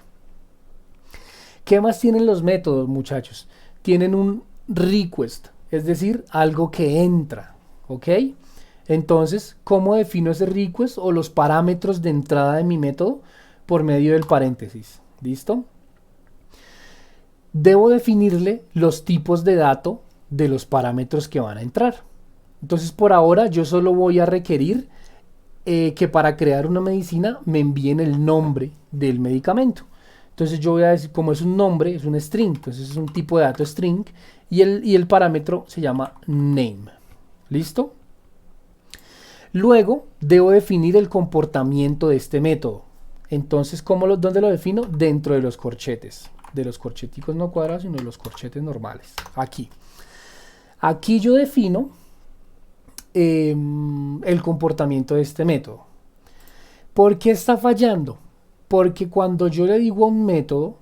¿Qué más tienen los métodos, muchachos? Tienen un request, es decir, algo que entra. ¿Ok? Entonces, ¿cómo defino ese request o los parámetros de entrada de mi método? Por medio del paréntesis. ¿Listo? Debo definirle los tipos de dato de los parámetros que van a entrar. Entonces, por ahora, yo solo voy a requerir que para crear una medicina me envíen el nombre del medicamento. Entonces, yo voy a decir, como es un nombre, es un string, entonces es un tipo de dato string y el parámetro se llama name. ¿Listo? Luego, debo definir el comportamiento de este método. Entonces, ¿dónde lo defino? Dentro de los corchetes. De los corcheticos no cuadrados, sino de los corchetes normales. Aquí. Aquí yo defino el comportamiento de este método. ¿Por qué está fallando? Porque cuando yo le digo a un método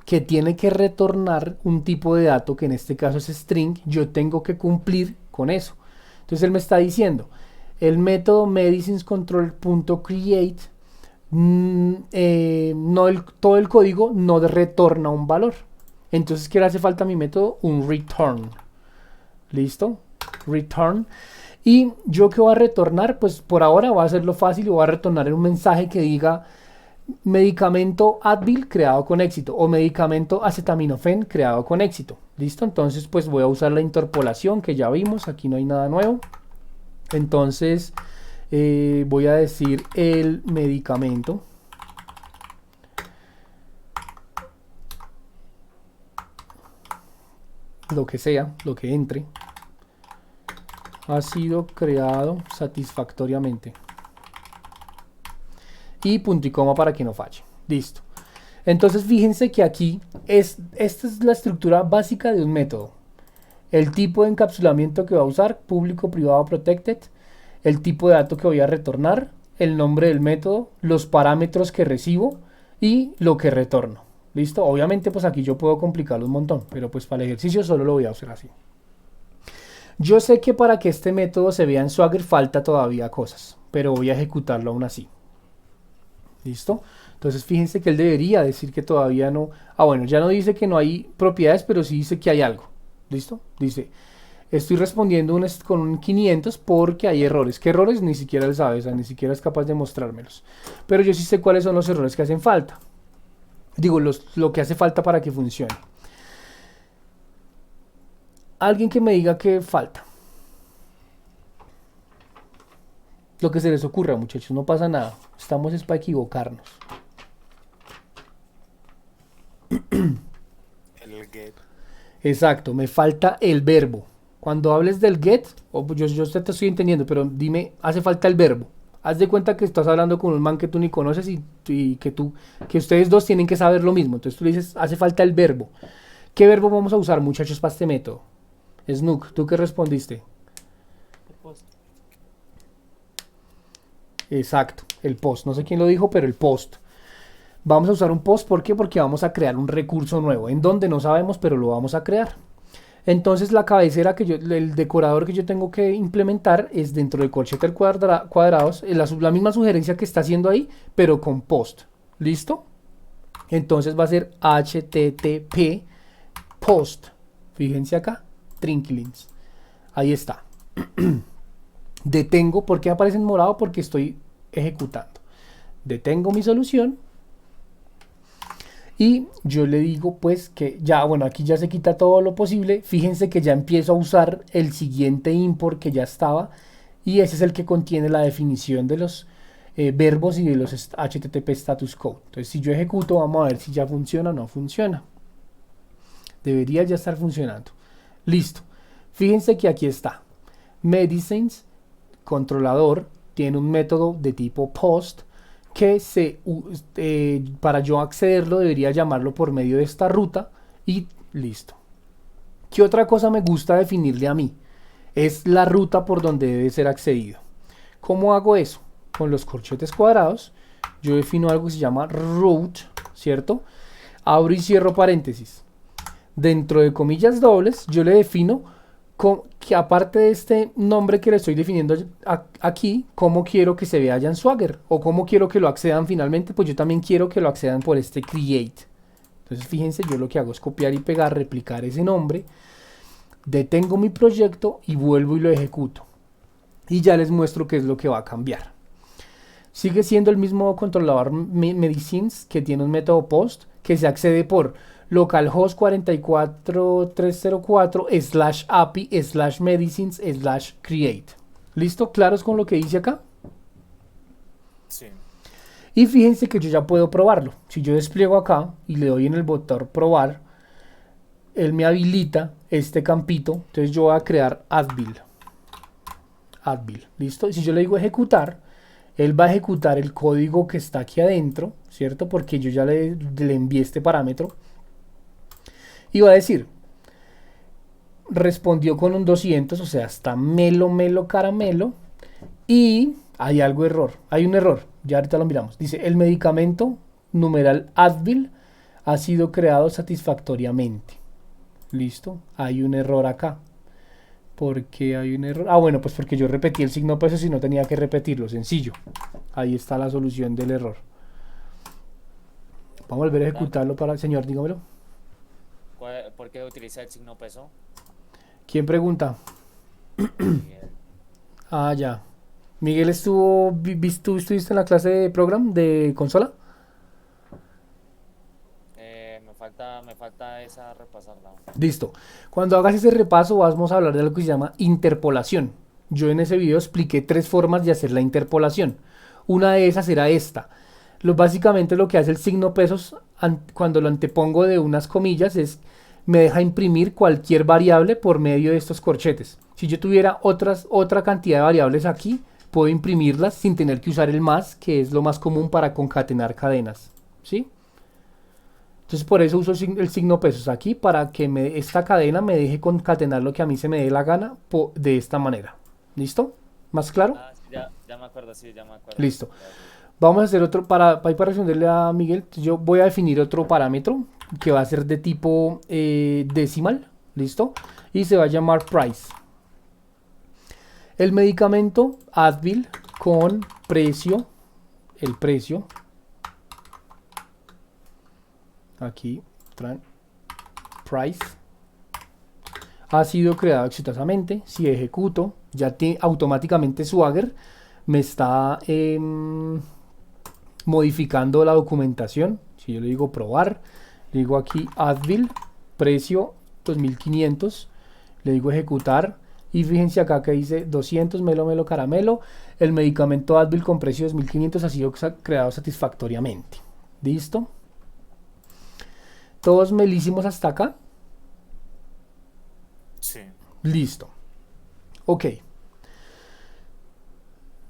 que tiene que retornar un tipo de dato, que en este caso es string, yo tengo que cumplir con eso. Entonces él me está diciendo, el método medicinescontrol.create, todo el código no retorna un valor. Entonces, ¿qué le hace falta a mi método? Un return. ¿Listo? Return. Y yo que voy a retornar, pues por ahora voy a hacerlo fácil y voy a retornar un mensaje que diga medicamento Advil creado con éxito o medicamento acetaminofén creado con éxito. ¿Listo? Entonces pues voy a usar la interpolación que ya vimos, aquí no hay nada nuevo. Entonces voy a decir el medicamento lo que sea, lo que entre, ha sido creado satisfactoriamente. Y punto y coma para que no falle. Listo. Entonces fíjense que aquí esta es la estructura básica de un método. El tipo de encapsulamiento que va a usar, público, privado, protected. El tipo de dato que voy a retornar. El nombre del método. Los parámetros que recibo. Y lo que retorno. ¿Listo? Obviamente pues aquí yo puedo complicarlo un montón, pero pues para el ejercicio solo lo voy a hacer así. Yo sé que para que este método se vea en Swagger falta todavía cosas, pero voy a ejecutarlo aún así. ¿Listo? Entonces fíjense que él debería decir que todavía no... Ah, bueno, ya no dice que no hay propiedades, pero sí dice que hay algo. ¿Listo? Dice, estoy respondiendo con un 500 porque hay errores. ¿Qué errores? Ni siquiera él sabe, o sea, ni siquiera es capaz de mostrármelos. Pero yo sí sé cuáles son los errores que hacen falta. Digo, lo que hace falta para que funcione. Alguien que me diga qué falta. Lo que se les ocurra, muchachos, no pasa nada. Estamos es para equivocarnos. El get. Exacto, me falta el verbo. Cuando hables del get, yo te estoy entendiendo, pero dime, hace falta el verbo. Haz de cuenta que estás hablando con un man que tú ni conoces y que ustedes dos tienen que saber lo mismo. Entonces tú le dices, hace falta el verbo. ¿Qué verbo vamos a usar, muchachos, para este método? Snook, ¿tú qué respondiste? Exacto, el post. No sé quién lo dijo, pero el post. Vamos a usar un post, ¿por qué? Porque vamos a crear un recurso nuevo. En donde no sabemos, pero lo vamos a crear. Entonces la cabecera el decorador que yo tengo que implementar es dentro del corchete cuadrados, la misma sugerencia que está haciendo ahí, pero con post. ¿Listo? Entonces va a ser http post. Fíjense acá, Trinklins. Ahí está. Detengo, ¿por qué aparece en morado? Porque estoy ejecutando. Detengo mi solución. Y yo le digo pues que ya, bueno, aquí ya se quita todo lo posible. Fíjense que ya empiezo a usar el siguiente import que ya estaba. Y ese es el que contiene la definición de los verbos y de los HTTP status code. Entonces si yo ejecuto, vamos a ver si ya funciona o no funciona. Debería ya estar funcionando. Listo. Fíjense que aquí está. Medicines, controlador, tiene un método de tipo post que para yo accederlo debería llamarlo por medio de esta ruta y listo. ¿Qué otra cosa me gusta definirle a mí? Es la ruta por donde debe ser accedido. ¿Cómo hago eso? Con los corchetes cuadrados yo defino algo que se llama route, ¿cierto? Abro y cierro paréntesis. Dentro de comillas dobles yo le defino que aparte de este nombre que le estoy definiendo aquí, cómo quiero que se vea allá en Swagger o cómo quiero que lo accedan finalmente, pues yo también quiero que lo accedan por este create. Entonces fíjense, yo lo que hago es copiar y pegar, replicar ese nombre, detengo mi proyecto y vuelvo y lo ejecuto. Y ya les muestro qué es lo que va a cambiar. Sigue siendo el mismo controlador medicines que tiene un método post que se accede por localhost 44304 /api /medicines /create. ¿Listo? ¿Claros con lo que dice acá? Sí. Y fíjense que yo ya puedo probarlo. Si yo despliego acá y le doy en el botón probar, él me habilita este campito. Entonces yo voy a crear Advil. ¿Listo? Y si yo le digo ejecutar, él va a ejecutar el código que está aquí adentro, ¿cierto? Porque yo ya le envié este parámetro. Y va a decir, respondió con un 200, o sea, está melo caramelo. Y hay un error, ya ahorita lo miramos. Dice, el medicamento numeral Advil ha sido creado satisfactoriamente. Listo, hay un error acá. ¿Por qué hay un error? Ah, bueno, pues porque yo repetí el signo pesos y no tenía que repetirlo, sencillo. Ahí está la solución del error. Vamos a volver a ejecutarlo para... Señor, dígamelo. ¿Por qué utiliza el signo peso? ¿Quién pregunta? Miguel. Ah, ya. Miguel ¿tú estuviste en la clase de program de consola? Me falta esa repasarla. Listo. Cuando hagas ese repaso vamos a hablar de algo que se llama interpolación. Yo en ese video expliqué 3 formas de hacer la interpolación. Una de esas era esta. Básicamente lo que hace el signo pesos cuando lo antepongo de unas comillas es me deja imprimir cualquier variable por medio de estos corchetes. Si yo tuviera otra cantidad de variables aquí, puedo imprimirlas sin tener que usar el más, que es lo más común para concatenar cadenas. ¿Sí? Entonces por eso uso el signo pesos aquí para que esta cadena me deje concatenar lo que a mí se me dé la gana de esta manera. ¿Listo? ¿Más claro? Ah, sí, ya me acuerdo, sí, ya me acuerdo. Listo. Vamos a hacer otro, para responderle a Miguel, yo voy a definir otro parámetro que va a ser de tipo decimal, ¿listo? Y se va a llamar price. El medicamento Advil con precio, el precio, aquí, price, ha sido creado exitosamente. Si ejecuto, ya automáticamente Swagger me está modificando la documentación. Si yo le digo probar, le digo aquí Advil, precio 2500, le digo ejecutar y fíjense acá que dice 200 melo caramelo, el medicamento Advil con precio 2500 ha sido creado satisfactoriamente. ¿Listo? ¿Todos melísimos hasta acá? Sí. Listo. Ok.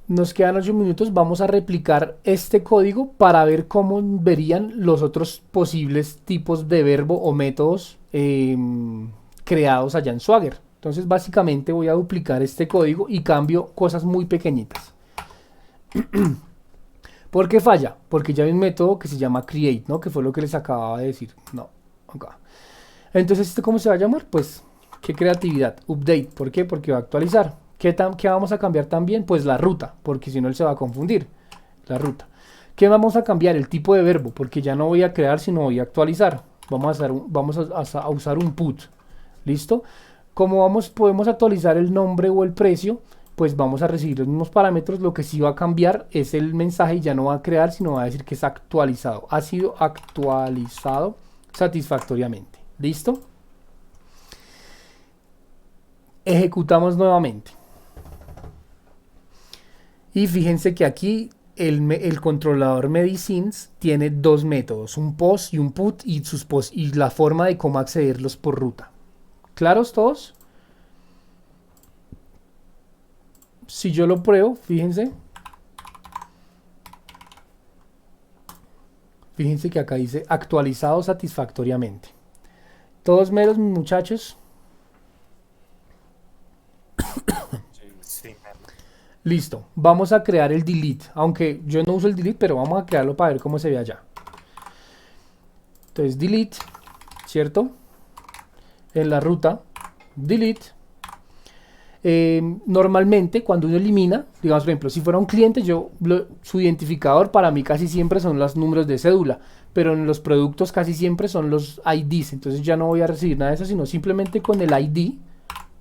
Nos quedan 8 minutos. Vamos a replicar este código para ver cómo verían los otros posibles tipos de verbo o métodos creados allá en Swagger. Entonces básicamente voy a duplicar este código y cambio cosas muy pequeñitas. ¿Por qué falla? Porque ya hay un método que se llama create, ¿no? Que fue lo que les acababa de decir. No, acá. Entonces, ¿este cómo se va a llamar? Pues, qué creatividad. Update. ¿Por qué? Porque va a actualizar. ¿Qué vamos a cambiar también? Pues la ruta, porque si no él se va a confundir. La ruta. ¿Qué vamos a cambiar? El tipo de verbo, porque ya no voy a crear, sino voy a actualizar. Vamos a usar un put. ¿Listo? Como podemos actualizar el nombre o el precio, pues vamos a recibir los mismos parámetros. Lo que sí va a cambiar es el mensaje y ya no va a crear, sino va a decir que es actualizado. Ha sido actualizado satisfactoriamente. ¿Listo? Ejecutamos nuevamente. Y fíjense que aquí el controlador medicines tiene dos métodos, un post y un put, y la forma de cómo accederlos por ruta. ¿Claros todos? Si yo lo pruebo, fíjense que acá dice actualizado satisfactoriamente. Todos meros, muchachos. Sí, Listo, vamos a crear el delete, aunque yo no uso el delete, pero vamos a crearlo para ver cómo se ve allá. Entonces delete, ¿cierto? En la ruta, delete. Normalmente cuando uno elimina, digamos por ejemplo, si fuera un cliente, su identificador para mí casi siempre son los números de cédula, pero en los productos casi siempre son los IDs, entonces ya no voy a recibir nada de eso, sino simplemente con el ID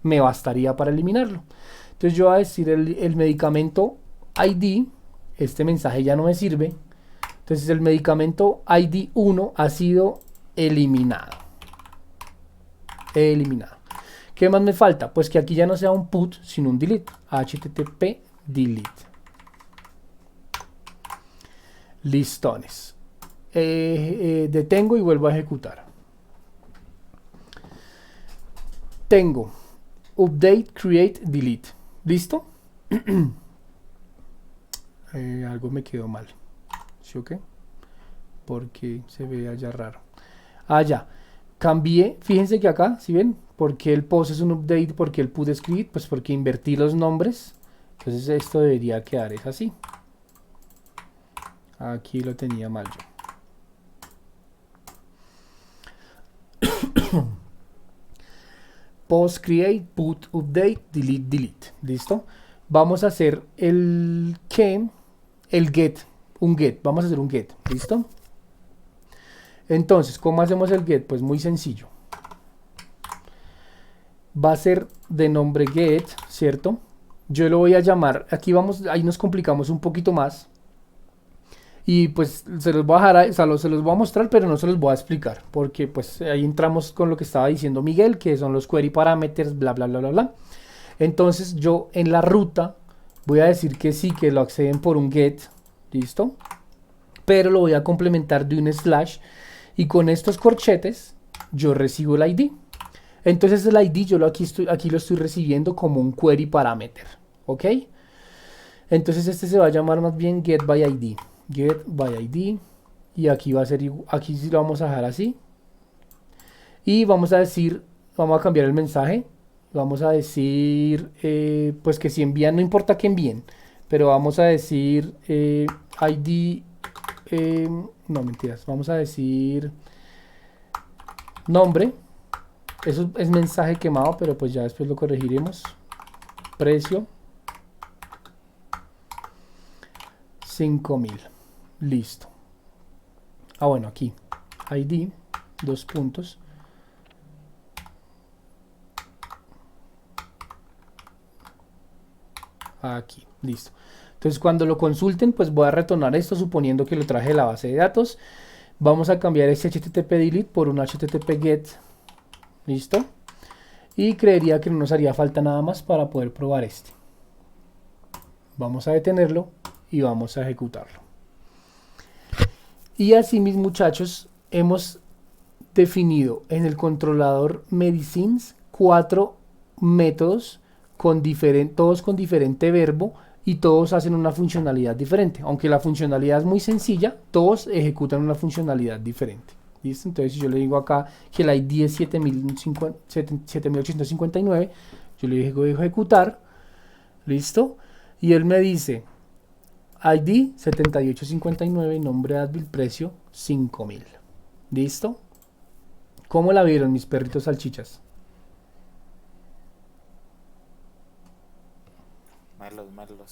me bastaría para eliminarlo. Entonces yo voy a decir el medicamento ID, este mensaje ya no me sirve, entonces el medicamento ID 1 ha sido eliminado. ¿Qué más me falta? Pues que aquí ya no sea un put, sino un delete. HTTP delete. Listones. Detengo y vuelvo a ejecutar. Tengo update, create, delete. ¿Listo? Algo me quedó mal. ¿Sí o qué? Porque se ve allá raro. Ya. Cambié, fíjense que acá, ¿sí ven? Porque el post es un update, porque el put es create, pues porque invertí los nombres. Entonces esto debería quedar es así. Aquí lo tenía mal yo. Post create, put update, delete, delete. ¿Listo? Vamos a hacer el get, un get. Vamos a hacer un get. ¿Listo? Entonces, ¿cómo hacemos el get? Pues muy sencillo. Va a ser de nombre get, ¿cierto? Yo lo voy a llamar, ahí nos complicamos un poquito más. Y pues se los voy a dejar, se los voy a mostrar, pero no se los voy a explicar. Porque pues ahí entramos con lo que estaba diciendo Miguel, que son los query parameters, bla, bla, bla, bla, bla. Entonces yo en la ruta voy a decir que sí, que lo acceden por un get, ¿listo? Pero lo voy a complementar de un slash. Y con estos corchetes yo recibo el ID. Entonces el ID yo aquí lo estoy recibiendo como un query parameter. ¿Ok? Entonces este se va a llamar más bien get by ID. Get by ID. Y aquí va a ser, aquí sí lo vamos a dejar así. Y vamos a decir, vamos a cambiar el mensaje. Vamos a decir, pues que si envían, no importa que envíen. pero vamos a decir ID, no mentiras, vamos a decir nombre, eso es mensaje quemado, pero pues ya después lo corregiremos. Precio 5.000, listo. Ah, bueno, aquí ID, dos puntos, aquí, listo. Entonces cuando lo consulten, pues voy a retornar esto suponiendo que lo traje de la base de datos. Vamos a cambiar ese HTTP delete por un HTTP get, listo. Y creería que no nos haría falta nada más para poder probar este. Vamos a detenerlo y vamos a ejecutarlo. Y así, mis muchachos, hemos definido en el controlador medicines 4 métodos todos con diferente verbo y todos hacen una funcionalidad diferente. Aunque la funcionalidad es muy sencilla, todos ejecutan una funcionalidad diferente. ¿Listo? Entonces, si yo le digo acá que el ID es 7859, yo le digo ejecutar, listo, y él me dice ID 7859, nombre Advil, precio 5.000. ¿Listo? ¿Cómo la vieron, mis perritos salchichas? Melos.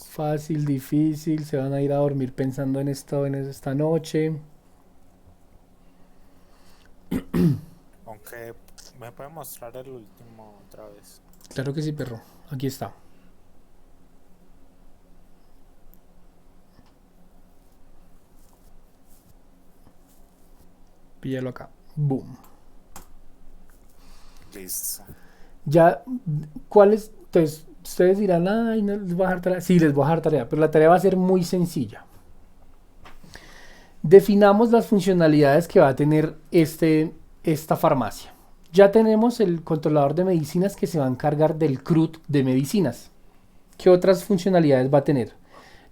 Fácil, difícil, se van a ir a dormir pensando en esto en esta noche. Aunque me puede mostrar el último otra vez. Claro que sí, perro. Aquí está. Píllalo acá. Boom. Listo. Ya, ¿cuál es? Entonces, ustedes dirán, ay, no les voy a dejar tarea. Sí, les voy a dejar tarea, pero la tarea va a ser muy sencilla. Definamos las funcionalidades que va a tener esta farmacia. Ya tenemos el controlador de medicinas que se va a encargar del CRUD de medicinas. ¿Qué otras funcionalidades va a tener?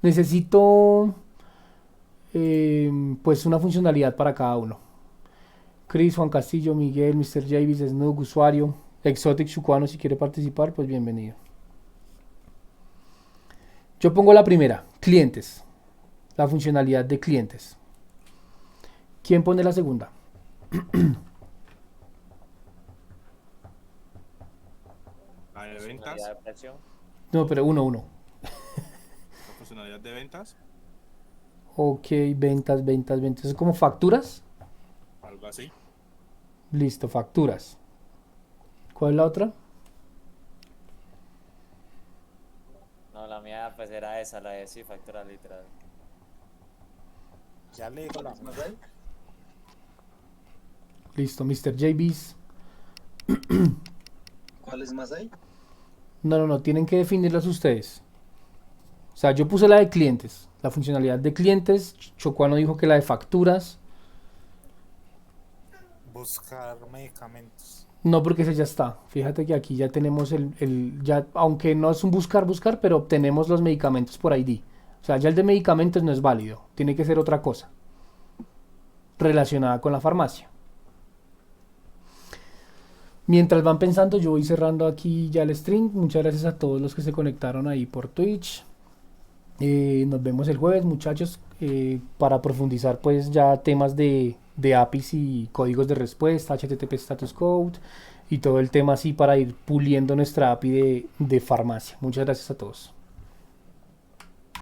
Necesito pues una funcionalidad para cada uno. Chris, Juan Castillo, Miguel, Mr. Javis, Snook, usuario, Exotic Chucuano, si quiere participar, pues bienvenido. Yo pongo la primera, clientes, la funcionalidad de clientes. ¿Quién pone la segunda? La de ventas, Funcionalidad de precio. No, pero uno. la funcionalidad de ventas, Ok, ventas. ¿Es como facturas? algo así. Listo, facturas. ¿Cuál es la otra? No, la mía pues era esa, la de sí, factura literal. Ya le digo la ¿Cuáles más hay? Listo, Mr. JBs. ¿Cuáles más hay? No, tienen que definirlas ustedes. O sea, yo puse la de clientes, la funcionalidad de clientes. Chocuano dijo que la de facturas. buscar medicamentos. No, porque ese ya está. Fíjate que aquí ya tenemos ya, aunque no es un buscar, pero obtenemos los medicamentos por ID. O sea, ya el de medicamentos no es válido. Tiene que ser otra cosa relacionada con la farmacia. Mientras van pensando, yo voy cerrando aquí ya el stream. Muchas gracias a todos los que se conectaron ahí por Twitch. Nos vemos el jueves, muchachos, para profundizar pues ya temas de APIs y códigos de respuesta, HTTP status code y todo el tema así para ir puliendo nuestra API de farmacia. Muchas gracias a todos.